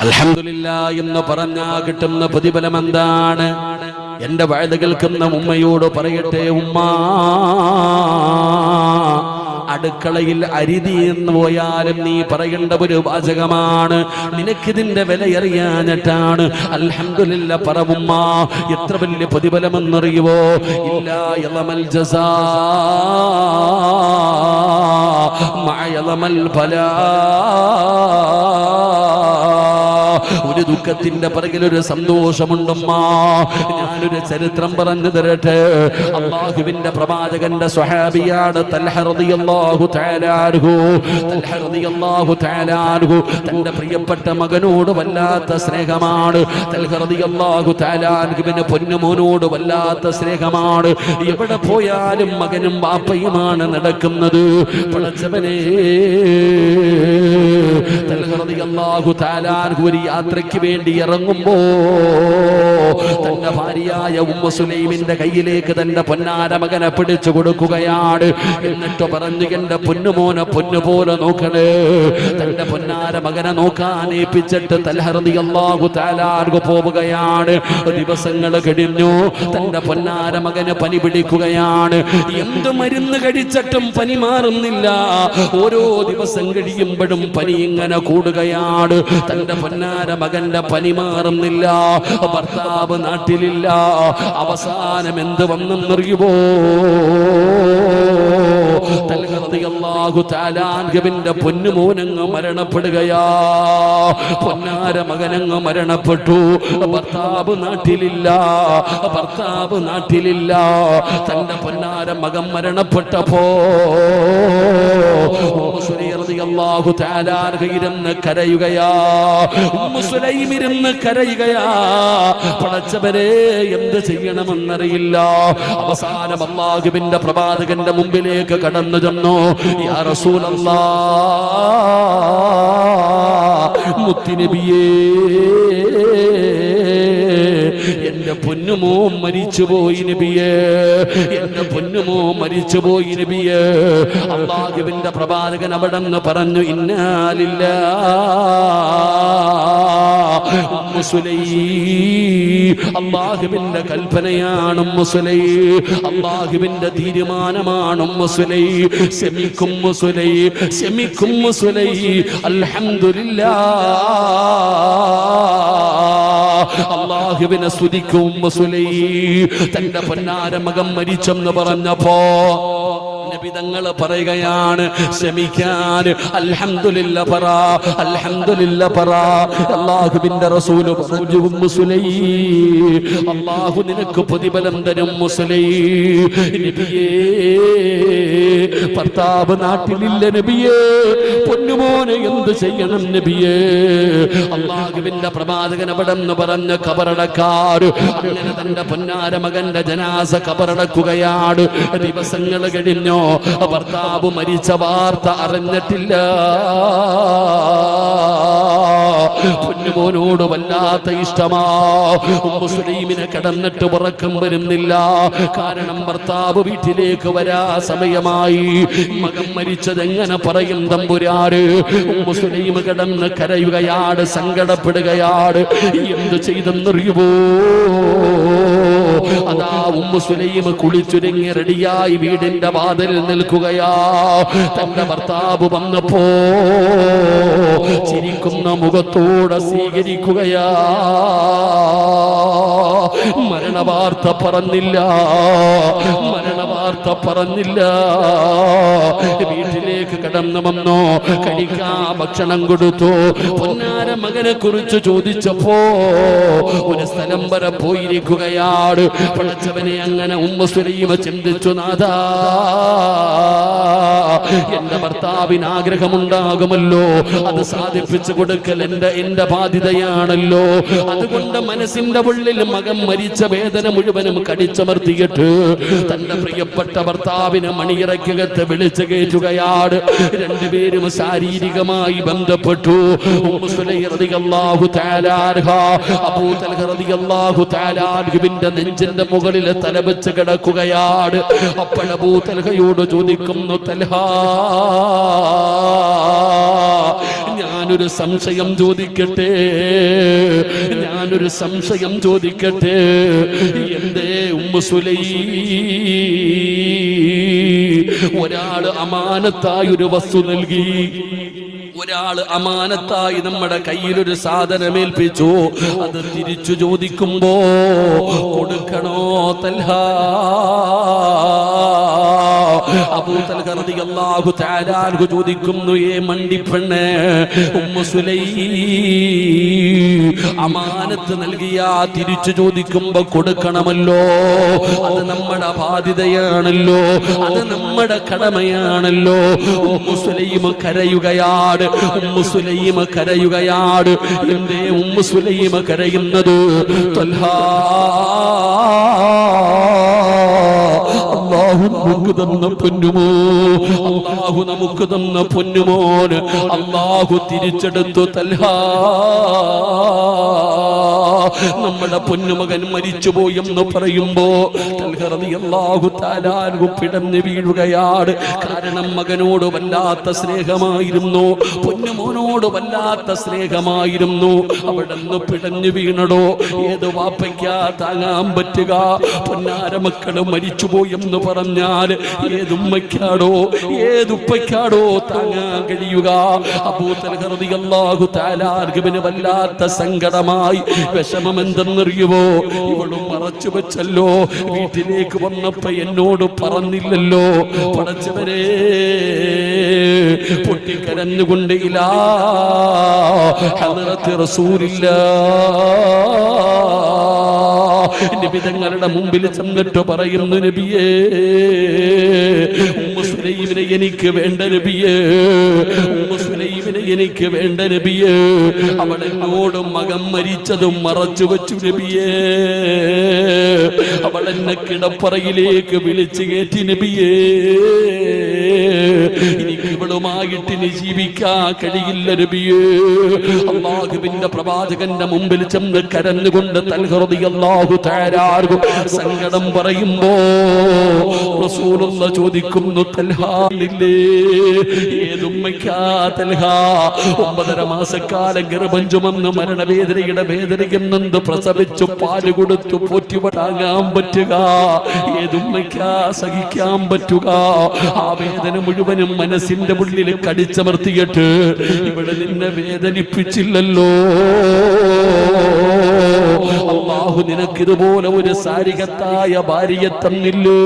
അൽഹംദുലില്ലാ എന്ന് പറഞ്ഞാ കിട്ടുന്ന പ്രതിഫലം എന്താണ്? എന്റെ വഅദ കേൾക്കുന്ന ഉമ്മയോട് പറയട്ടെ, ഉമ്മ, അടുക്കളയിൽ അരിതി എന്ന് പോയാലും നീ പറയേണ്ട ഒരു വാചകമാണ്. നിനക്കിതിന്റെ വിലയറിയാഞ്ഞിട്ടാണ്. അൽഹംദുലില്ലാ പറവുമ്മ. എത്ര വലിയ പ്രതിഫലമെന്നറിയുവോ? ഇല്ലാ യളമൽ ജസാ മഅ യളമൽ ബലാ. ഒരു ദുഃഖത്തിന്റെ പിറകിൽ ഒരു സന്തോഷമുണ്ടമ്മ. ഞാനൊരു ചരിത്രം പറഞ്ഞു തരട്ടെ. അല്ലാഹുവിന്റെ പ്രവാചകന്റെ സ്വഹാബിയാണ് തൽഹ റളിയല്ലാഹു തആല അൻഹു. തൽഹ റളിയല്ലാഹു തആല അൻഹു തന്റെ പ്രിയപ്പെട്ട മകനോട് വല്ലാത്ത സ്നേഹമാണ്. തൽഹ റളിയല്ലാഹു തആല അൻഹുവിന്റെ പൊന്നുമോനോട് വല്ലാത്ത സ്നേഹമാണ്. എവിടെ പോയാലും മകനും ബാപ്പയുമാണ് നടക്കുന്നത്. പടച്ചവനേ, തൽഹ റളിയല്ലാഹു തആല അൻഹു ഒരു യാത്രയ്ക്ക് വേണ്ടി ഇറങ്ങുമ്പോ തന്റെ ഭാര്യയായ ഉമ്മു സുലൈമിന്റെ കയ്യിലേക്ക് തന്റെ പൊന്നാര മകനെ പിടിച്ചു കൊടുക്കുകയാണ്. എന്നിട്ട് പറഞ്ഞു, എന്റെ പൊന്നുമോനെ പൊന്നുപോലെ നോക്കണേ. തന്റെ പൊന്നാര മകനെ നോക്കാൻ ഏൽപ്പിച്ചിട്ട് തൽഹ റളിയല്ലാഹു തആല അൻഹു പോവുകയാണ്. ദിവസങ്ങൾ കഴിഞ്ഞു. തന്റെ പൊന്നാര മകന് പനി പിടിക്കുകയാണ്. എന്ത് മരുന്ന് കഴിച്ചിട്ടും പനി മാറുന്നില്ല. ഓരോ ദിവസം കഴിയുമ്പോഴും പനി ഇങ്ങനെ കൂടുകയാണ്. തന്റെ പൊന്നാര മകന്റെ പനി മാറുന്നില്ല. ഭർത്താവ് നാട്ടിലില്ല. അവസാനം എന്ത് വന്നെന്നറിയുമോ? തൽഹ റളിയല്ലാഹു തആല അൻഹുവിന്റെ പൊന്നുമോനങ്ങ് മരണപ്പെടുകയാ. പൊന്നാര മകനങ്ങ് മരണപ്പെട്ടു. ഭർത്താവ് നാട്ടിലില്ല. ഭർത്താവ് നാട്ടിലില്ല. തന്റെ പൊന്നാര മകൻ മരണപ്പെട്ടപ്പോ ഉമ്മു സുലൈം റളിയല്ലാഹു തആല അൻഹ ഇരുന്ന് കരയുകയാ. ഉമ്മു സുലൈം ഇരുന്ന് കരയുകയാ. പടച്ചവരെ, എന്ത് ചെയ്യണമെന്നറിയില്ല. അവസാനം അല്ലാഹുവിന്റെ പ്രവാചകന്റെ മുമ്പിലേക്ക് കടന്നു ചെന്നു. യാ റസൂലല്ലാഹ്, മുത്തുനബിയേ, എന്റെ പൊന്നുമോൻ മരിച്ചുപോയി നബിയേ, എന്റെ പൊന്നുമോൻ മരിച്ചുപോയി നബിയേ. അല്ലാഹുവിന്റെ പ്രവാചകൻ അവിടെ നിന്ന് പറഞ്ഞു, ഇന്നാ ലില്ലാഹ്. ഉമ്മു സുലൈം, അല്ലാഹുവിന്റെ കൽപ്പനയാണ് ഉമ്മു സുലൈം. അല്ലാഹുവിന്റെ തീരുമാനമാണ് ഉമ്മു സുലൈം. ശമിക്കും ഉമ്മു സുലൈം, ശമിക്കും ഉമ്മു സുലൈം. അൽഹംദുലില്ലാഹ്. അല്ലാഹുവിനെ സ്തുതിക്കും ഉമ്മു സുലൈം. തന്റെ പൊന്നാര മകൻ മരിച്ചെന്ന് പറഞ്ഞപ്പോ നബിതങ്ങൾ പറയുകയാണ്, ക്ഷമിക്കാൻ അൽഹംദുലില്ലാ പറ, അൽഹംദുലില്ലാ പറ. അല്ലാഹുവിന്റെ റസൂൽ പറഞ്ഞു, ഉമ്മു സുലൈം, അല്ലാഹു നിനക്ക് പ്രതിഫലം തരും ഉമ്മു സുലൈം. നബിയേ, ഭർത്താവ് നാട്ടിലില്ല നബിയേ, പൊന്നുമോനെ എന്ത് ചെയ്യണം നബിയേ? അല്ലാഹുവിന്റെ പ്രവാചകൻ അവിടെ നിന്ന് പറഞ്ഞ ഖബറടക്കാർ അങ്ങനെ തന്റെ പൊന്നാര മകന്റെ ജനാസ ഖബറടക്കുകയാണ്. ദിവസങ്ങൾ കഴിഞ്ഞു. ഭർത്താവ് മരിച്ച വാർത്ത അറിഞ്ഞിട്ടില്ല. പൊന്നുമോനോട് വല്ലാത്ത ഇഷ്ടമാ. ഉമ്മു സുലൈമിനെ കിടന്നിട്ട് ഉറക്കം വരുന്നില്ല. കാരണം ഭർത്താവ് വീട്ടിലേക്ക് വരാ സമയമായി. മകൻ മരിച്ചത് എങ്ങനെ പറയും തമ്പുരാര്? ഉമ്മു സുലൈം കിടന്ന് കരയുകയാണ്, സങ്കടപ്പെടുകയാണ്. എന്ത് ചെയ്തെന്നറിയുമോ? അതാ ഉമ്മു സുലൈം കുളിച്ചൊരുങ്ങി റെഡിയായി വീടിന്റെ വാതിലിൽ നിൽക്കുകയാ. തന്റെ ഭർത്താവ് വന്നപ്പോ ചിരിക്കുന്ന മുഖത്തോടെ സ്വീകരിക്കുകയാ. മരണവാർത്ത പറഞ്ഞില്ല, മരണവാർത്ത പറഞ്ഞില്ല. വീട്ടിലേക്ക് കടന്നു വന്നോ, കഴിക്കാൻ ഭക്ഷണം കൊടുത്തു. പൊന്നാര മകനെ കുറിച്ച് ചോദിച്ചപ്പോ ഒരു സ്ഥലം വരെ പോയിരിക്കുകയാണ്. പടച്ചവനെ അങ്ങനെ ഉമ്മു സുലൈം ചിന്തിച്ചു, നാഥാ എന്റെ ഭർത്താവിന് ആഗ്രഹമുണ്ടാകുമല്ലോ, അത് സാധിപ്പിച്ചു കൊടുക്കൽ എന്റെ ബാധ്യതയാണല്ലോ. അതുകൊണ്ട് മനസ്സിന്റെ ഉള്ളിൽ മകൻ മരിച്ച വേദന മുഴുവനും കടിച്ചമർത്തിയിട്ട് തന്റെ പ്രിയപ്പെട്ട ഭർത്താവിനെ മണിയറയ്ക്കകത്ത് വിളിച്ചു കയറ്റുകയാണ്. രണ്ടുപേരും ശാരീരികമായി ബന്ധപ്പെട്ടു. ഉമ്മു സുലൈം റളിയല്ലാഹു തആല അൻഹ അബൂ തൽഹ റളിയല്ലാഹു തആല അൻഹുവിന്റെ നെഞ്ചിന്റെ മുകളിൽ തലവെച്ച് കിടക്കുകയാണ്. അപ്പോൾ അബൂ തൽഹയോട് ചോദിക്കുന്നു, തൽഹ ഞാനൊരു സംശയം ചോദിക്കട്ടെ, ഞാനൊരു സംശയം ചോദിക്കട്ടെ. എന്തേ ഉമ്മു സുലൈം, ഒരാള് അമാനത്തായി ഒരു വസ്തു നൽകി, ഒരാള് അമാനത്തായി നമ്മുടെ കയ്യിലൊരു സാധനം ഏൽപ്പിച്ചു, അത് തിരിച്ചു ചോദിക്കുമ്പോ കൊടുക്കണോ തൽഹ? അബൂ തൽഹ റളിയല്ലാഹു തആല അൻഹു ചോദിക്കുന്നു, ഏ മണ്ടിപ്പെണ്ണേ, ഉമ്മു സുലൈം അമാനത്ത് നൽകിയാ തിരിച്ചു ചോദിക്കുമ്പോ കൊടുക്കണമല്ലോ, അത് നമ്മുടെ ബാധ്യതയാണല്ലോ, അത് നമ്മുടെ കടമയാണല്ലോ. ഉമ്മു സുലൈം കരയുകയാണ്, ഉമ്മു സുലൈം കരയുകയാണ്. എന്തേ ഉമ്മു സുലൈം കരയുന്നത്? തൽഹ അല്ലാഹു നമുക്ക് തന്ന പൊന്നുമോ, അല്ലാഹു നമുക്ക് തന്ന പൊന്നുമോന് അല്ലാഹു തിരിച്ചെടുത്തു. തൽഹ നമ്മുടെ പൊന്നുമകൻ മരിച്ചുപോയെന്ന് പറയുമ്പോ തൽഹ റളിയല്ലാഹു തആല അൻഹു പിടഞ്ഞു വീഴുകയാണ്. കാരണം മകനോട് വല്ലാത്ത സ്നേഹമായിരുന്നു, പൊന്നുമോനോട് വല്ലാത്ത സ്നേഹമായിരുന്നു. അവിടെ നിന്ന് പിടഞ്ഞു വീണടോ. ഏത് വാപ്പയ്ക്കാ താങ്ങാൻ പറ്റുക? പൊന്നാര മക്കള് മരിച്ചുപോയെന്ന് പറഞ്ഞാൽ ഏതുമ്മയ്ക്കാടോ, ഏതുപ്പയ്ക്കാടോ താങ്ങാൻ കഴിയുക? അബൂ തൽഹ റളിയല്ലാഹു തആല അൻഹുവിന് വല്ലാത്ത സങ്കടമായി. വിഷമം എന്തെന്നറിയുമോ? ഇവളും മറച്ചു വെച്ചല്ലോ, വീട്ടിലേക്ക് വന്നപ്പോ എന്നോട് പറഞ്ഞില്ലല്ലോ. പടച്ചവരെ, പൊട്ടിക്കരഞ്ഞുകൊണ്ട് ഇലാ ഹദ്റത്തി റസൂലില്ലാഹ് നബി തങ്ങളുടെ മുമ്പിൽ ചെന്നിട്ട് പറയുന്നു, നബിയേ, ഉമ്മു സുലൈമിനെ എനിക്ക് വേണ്ട നബിയേ, ഉമ്മു സുലൈമിനെ എനിക്ക് വേണ്ട നബിയേ. അവൾ എന്നോട് മകൻ മരിച്ചതും മറച്ചു വെച്ചു നബിയേ. അവൾ എന്നെ കിടപ്പറയിലേക്ക് വിളിച്ചു കയറ്റി നബിയേ. എനിക്ക് ഇവളുമായിട്ട് ജീവിക്കാൻ കഴിയില്ല നബിയേ. അല്ലാഹുവിന്റെ പ്രവാചകന്റെ മുമ്പിൽ ചെന്ന് കരഞ്ഞുകൊണ്ട് തൽഹ റളിയല്ലാഹു തആല അൻഹു സങ്കടം പറയുമ്പോ റസൂലുള്ളാഹി ചോദിക്കുന്നു, തൽഹ ഇല്ലേ? ഏതുമ്മയ്ക്കാ തൽഹ? 9.5 മാസക്കാലം ഗർഭം ചുമന്ന് മരണവേദനയുടെ വേദനയും നൊന്ത് പ്രസവിച്ചു പാല് കൊടുത്തു പോറ്റി താങ്ങാൻ പറ്റുക? ഏതുമ്മയ്ക്കാ സഹിക്കാൻ പറ്റുക? ആ വേദന മുഴുവനും മനസ്സിന്റെ ഉള്ളിൽ കടിച്ചമർത്തിയിട്ട് ഇവിടെ നിന്നെ വേദനിപ്പിച്ചില്ലല്ലോ. അല്ലാഹു നിനക്കിതുപോലെ ഒരു സാരികത്തായ ഭാര്യയെ തന്നില്ലേ?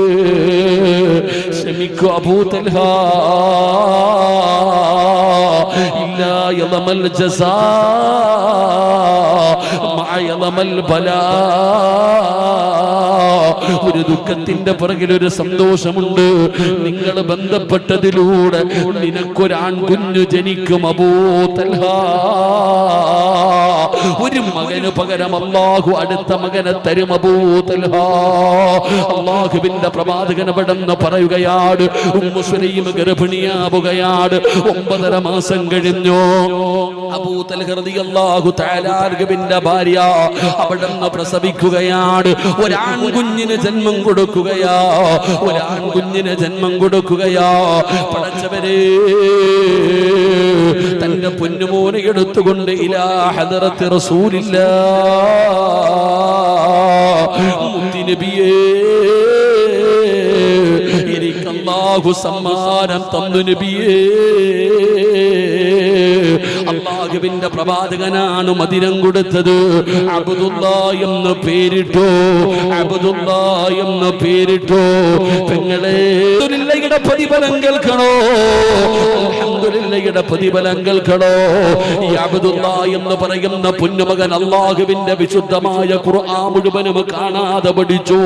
ക്ഷമിക്കൂ അബൂ തൽഹ. ഇല്ലാ യളമൽ ജസാ മഅ യളമൽ ബലാ. ഒരു ദുഃഖത്തിന്റെ പുറകിൽ ഒരു സന്തോഷമുണ്ട്. നിങ്ങൾ ബന്ധപ്പെട്ടതിലൂടെ നിനക്കൊരാൺകുഞ്ഞു ജനിക്കും അബൂ തൽഹ. ഒരു മകന് പകരം അല്ലാഹു അടുത്ത മകനെ തരും അബൂ തൽഹ. അല്ലാഹുവിന്റെ പ്രവാചകൻ അവിടെന്ന് പറയുകയാണ്, ഉമ്മു സുലൈം ഗർഭിണിയാവുകയാണ്. 9.5 മാസം കഴിഞ്ഞു. അബൂ തൽഹ റളിയല്ലാഹു തആല അൻഹുവിന്റെ ഭാര്യ അവിടെന്ന് പ്രസവിക്കുകയാണ്. ഒരാൺകുഞ്ഞിന് ജന്മം കൊടുക്കുകയാ, ഒരാൺകുഞ്ഞിന് ജന്മം കൊടുക്കുകയാ. പടച്ചവരെ, തന്റെ പൊന്നുമോനെ എടുത്തുകൊണ്ട് ഇലാ ഹദ്റത്തി റസൂലില്ലാഹ് നബിയേ, എനിക്ക് അല്ലാഹു സമ്മാനം തന്നു നബിയേ. അല്ലാഹുവിന്റെ പ്രവാചകനാണ് മദിനം കൊടുത്തത്. അബ്ദുല്ലാഹ് എന്ന് പേരിട്ടോ, അബ്ദുല്ലാഹ് എന്ന് പേരിട്ടോ. പെങ്ങളെ, അൽഹംദുലില്ലാഹിയുടെ പ്രതിഫലം കേൾക്കണോ? അൽഹംദുലില്ലാഹിയുടെ പ്രതിഫലം കേൾക്കണോ? ഈ അബ്ദുല്ലാഹ് എന്ന് പറയുന്ന പൊന്നുമകൻ അല്ലാഹുവിന്റെ വിശുദ്ധമായ ഖുർആൻ മുഴുവനും കാണാതെ പഠിച്ചു.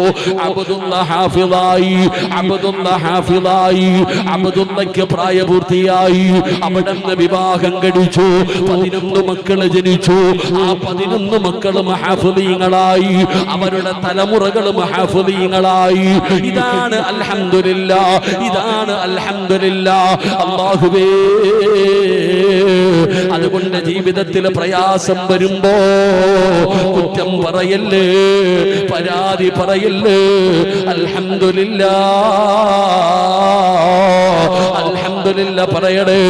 അബ്ദുല്ലാഹ് ഹാഫിളായി, അബ്ദുല്ലാഹ് ഹാഫിളായി. അബ്ദുല്ലാഹ്ക്ക് പ്രായപൂർത്തിയായി. അവിടുന്ന് വിവാഹം കഴിച്ചു. 11 മക്കള് ജനിച്ചു. ആ 11 മക്കളും ഹാഫിളീങ്ങളായി. അവരുടെ തലമുറകളും ഹാഫിളീങ്ങളായി. ഇതാണ് അൽഹംദുലില്ലാഹ്, ഇതാണ് അൽഹംദുലില്ലാഹ്. അല്ലാഹുവേ, അതുകൊണ്ട് ജീവിതത്തിൽ പ്രയാസം വരുമ്പോ കുറ്റം പറയല്ലേ, പരാതി പറയല്ലേ. അൽഹംദുലില്ലാഹ് പറയണേ.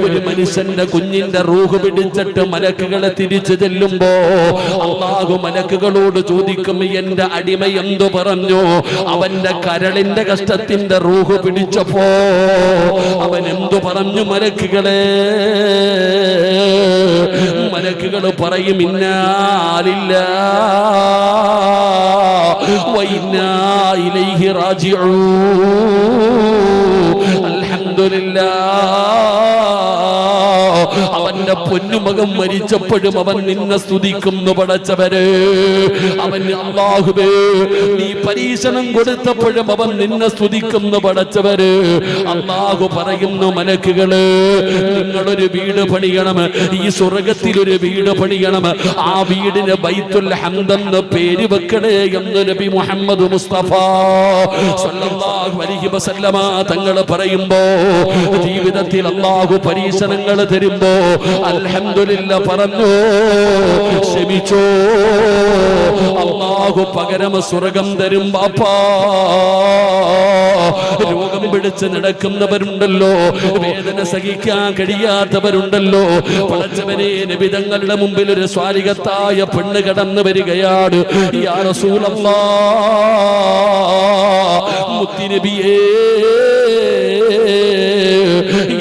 ഒരു മനുഷ്യന്റെ കുഞ്ഞിന്റെ റൂഹ് പിടിച്ചിട്ട് മലക്കുകളെ തിരിച്ചു ചെല്ലുമ്പോ അല്ലാഹു മലക്കുകളോട് ചോദിക്കും, എന്റെ അടിമ എന്തു പറഞ്ഞു? അവന്റെ കരളിന്റെ കഷ്ടത്തിന്റെ റൂഹ് പിടിച്ചപ്പോ അവൻ എന്തു പറഞ്ഞു? മലക്കുകളെ, മലക്കുകൾ പറയും, ഇന്നാ ലില്ലാഹി വ ഇന്നാ ഇലൈഹി റാജിഊൻ. അവന്റെ പൊന്നുമകൻ മരിച്ചപ്പോഴും അവൻ നിന്നെ സ്തുതിക്കുന്നു പടച്ചവരെ. അവൻ അല്ലാഹുവേ, നീ പരീക്ഷണം കൊടുത്തപ്പോഴും അവൻ നിന്നെ സ്തുതിക്കുന്നു പടച്ചവരെ. അല്ലാഹു പറയുന്നു, മലക്കുകള്, നിങ്ങളൊരു വീട് പണിയണം, ഈ സ്വർഗത്തിൽ ഒരു വീട് പണിയണം. ആ വീടിന് ബൈത്തുൽ ഹംദ് എന്ന് പേര് വെക്കണേ എന്ന് നബി മുഹമ്മദ് മുസ്തഫ സ്വല്ലല്ലാഹു അലൈഹി വസല്ലമ തങ്ങൾ പറയുമ്പോ, ജീവിതത്തിൽ അല്ലാഹു പരീക്ഷണങ്ങൾ തരുമ്പോ അൽഹംദുലില്ലാഹ് പറഞ്ഞു ക്ഷമിച്ചോ. അല്ലാഹു പകരം സ്വർഗം തരും ബാപ്പാ. രോഗം പിടിച്ച് നടക്കുന്നവരുണ്ടല്ലോ, വേദന സഹിക്കാൻ കഴിയാത്തവരുണ്ടല്ലോ. പടച്ചവനെ, നബി തങ്ങളുടെ മുമ്പിൽ ഒരു സ്വാലിഹത്തായ പെണ്ണ് കടന്നു വരികയാണ്. യാ റസൂലല്ലാഹ്, മുത്തുനബിയേ,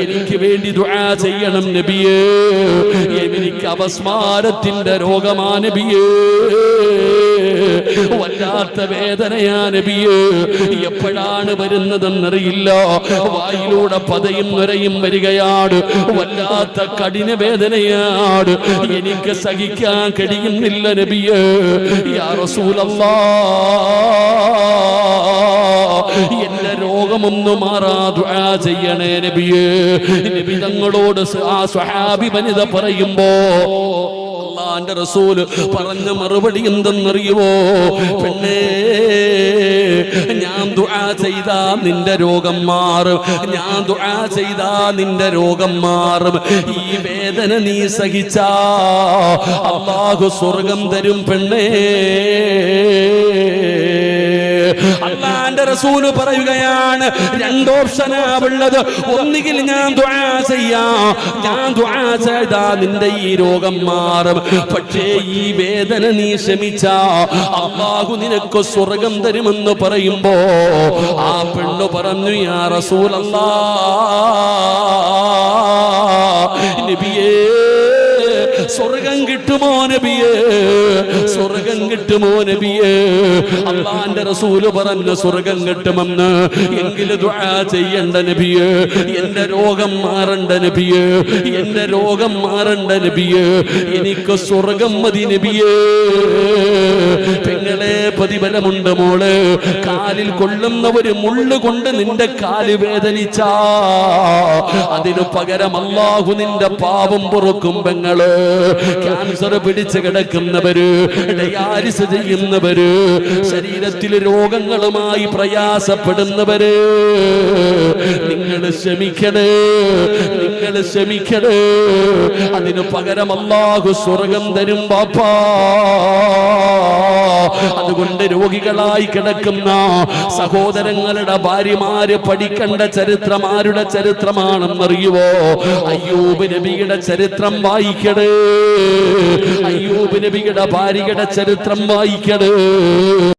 എനിക്ക് വേണ്ടി ദുആ ചെയ്യണം നബിയേ. എനിക്ക് അപസ്മാരത്തിന്റെ രോഗമാ നബിയേ, വല്ലാത്ത വേദനയാ നബിയേ. എപ്പോഴാണ് വരുന്നതെന്നറിയില്ല. വായിലൂടെ പതയും നുരയും വരികയാണ്. വല്ലാത്ത കഠിന വേദനയാണ്. എനിക്ക് സഹിക്കാൻ കഴിയുന്നില്ല നബിയേ. യാ റസൂലല്ലാഹ്, എന്റെ രോഗമൊന്നു മാറാ ദുആ ചെയ്യണേ നബിയേ. നബി തങ്ങളോട് ആ സ്വഹാബി വനിത പറയുമ്പോ അല്ലാഹുവിന്റെ റസൂൽ പറഞ്ഞ മറുപടി എന്തെന്നറിയുമോ? പെണ്ണേ, ഞാൻ ദുആ ചെയ്താ നിന്റെ രോഗം മാറും, ഞാൻ ദുആ ചെയ്താ നിന്റെ രോഗം മാറും. ഈ വേദന നീ സഹിച്ചാ അല്ലാഹു സ്വർഗം തരും പെണ്ണേ. അല്ലാഹുവിന്റെ റസൂൽ പറയുകയാണ്, 2 ഓപ്ഷനാ ഉള്ളത്. ഒന്നുകിൽ ഞാൻ ദുആ ചെയ്യാം, ഞാൻ ദുആ ചെയ്താ നിന്റെ ഈ രോഗം മാറും. പക്ഷേ ഈ വേദന നീ ക്ഷമിച്ചാ അല്ലാഹു നിനക്ക് സ്വർഗം തരുമെന്ന് പറയുമ്പോ ആ പെണ്ണ് പറഞ്ഞു, യാ റസൂലല്ലാഹ്, നബിയേ, സ്വർഗം കിട്ടുമോ നബിയേ? സ്വർഗം കിട്ടുമോ നബിയേ? അല്ലാഹുവിന്റെ റസൂല് പറഞ്ഞു സ്വർഗം കിട്ടുമെന്ന്. എങ്കിലും ദുആ ചെയ്യണ്ട നബിയേ, എന്റെ രോഗം മാറണ്ട നബിയേ, എന്റെ രോഗം മാറണ്ട നബിയേ, എനിക്ക് സ്വർഗം മതി നബിയേ. പെങ്ങളെ, പ്രതിഫലമുണ്ട് മോള്. കാലിൽ കൊള്ളുന്ന ഒരു മുള്ളു കൊണ്ട് നിന്റെ കാല് വേദനിച്ചാ അതിനു പകരം അല്ലാഹു നിന്റെ പാപം പൊറുക്കും പെങ്ങള്. ക്യാൻസർ പിടിച്ച് കിടക്കുന്നവര്, ഡയാലിസ് ചെയ്യുന്നവര്, ശരീരത്തിൽ രോഗങ്ങളുമായി പ്രയാസപ്പെടുന്നവര്, നിങ്ങൾ ക്ഷമിക്കണേ, നിങ്ങൾ ക്ഷമിക്കണേ. അതിനു പകരം അല്ലാഹു സ്വർഗം തരും ബാപ്പാ. അതുകൊണ്ട് രോഗികളായി കിടക്കുന്ന സഹോദരങ്ങളുടെ ഭാര്യമാര് പഠിക്കേണ്ട ചരിത്രം ആരുടെ ചരിത്രമാണെന്നറിയുവോ? അയ്യൂബ് നബിയുടെ ചരിത്രം വായിക്കണേ. അയ്യൂബ് നബിയുടെ ഭാര്യയുടെ ചരിത്രം വായിക്കണേ.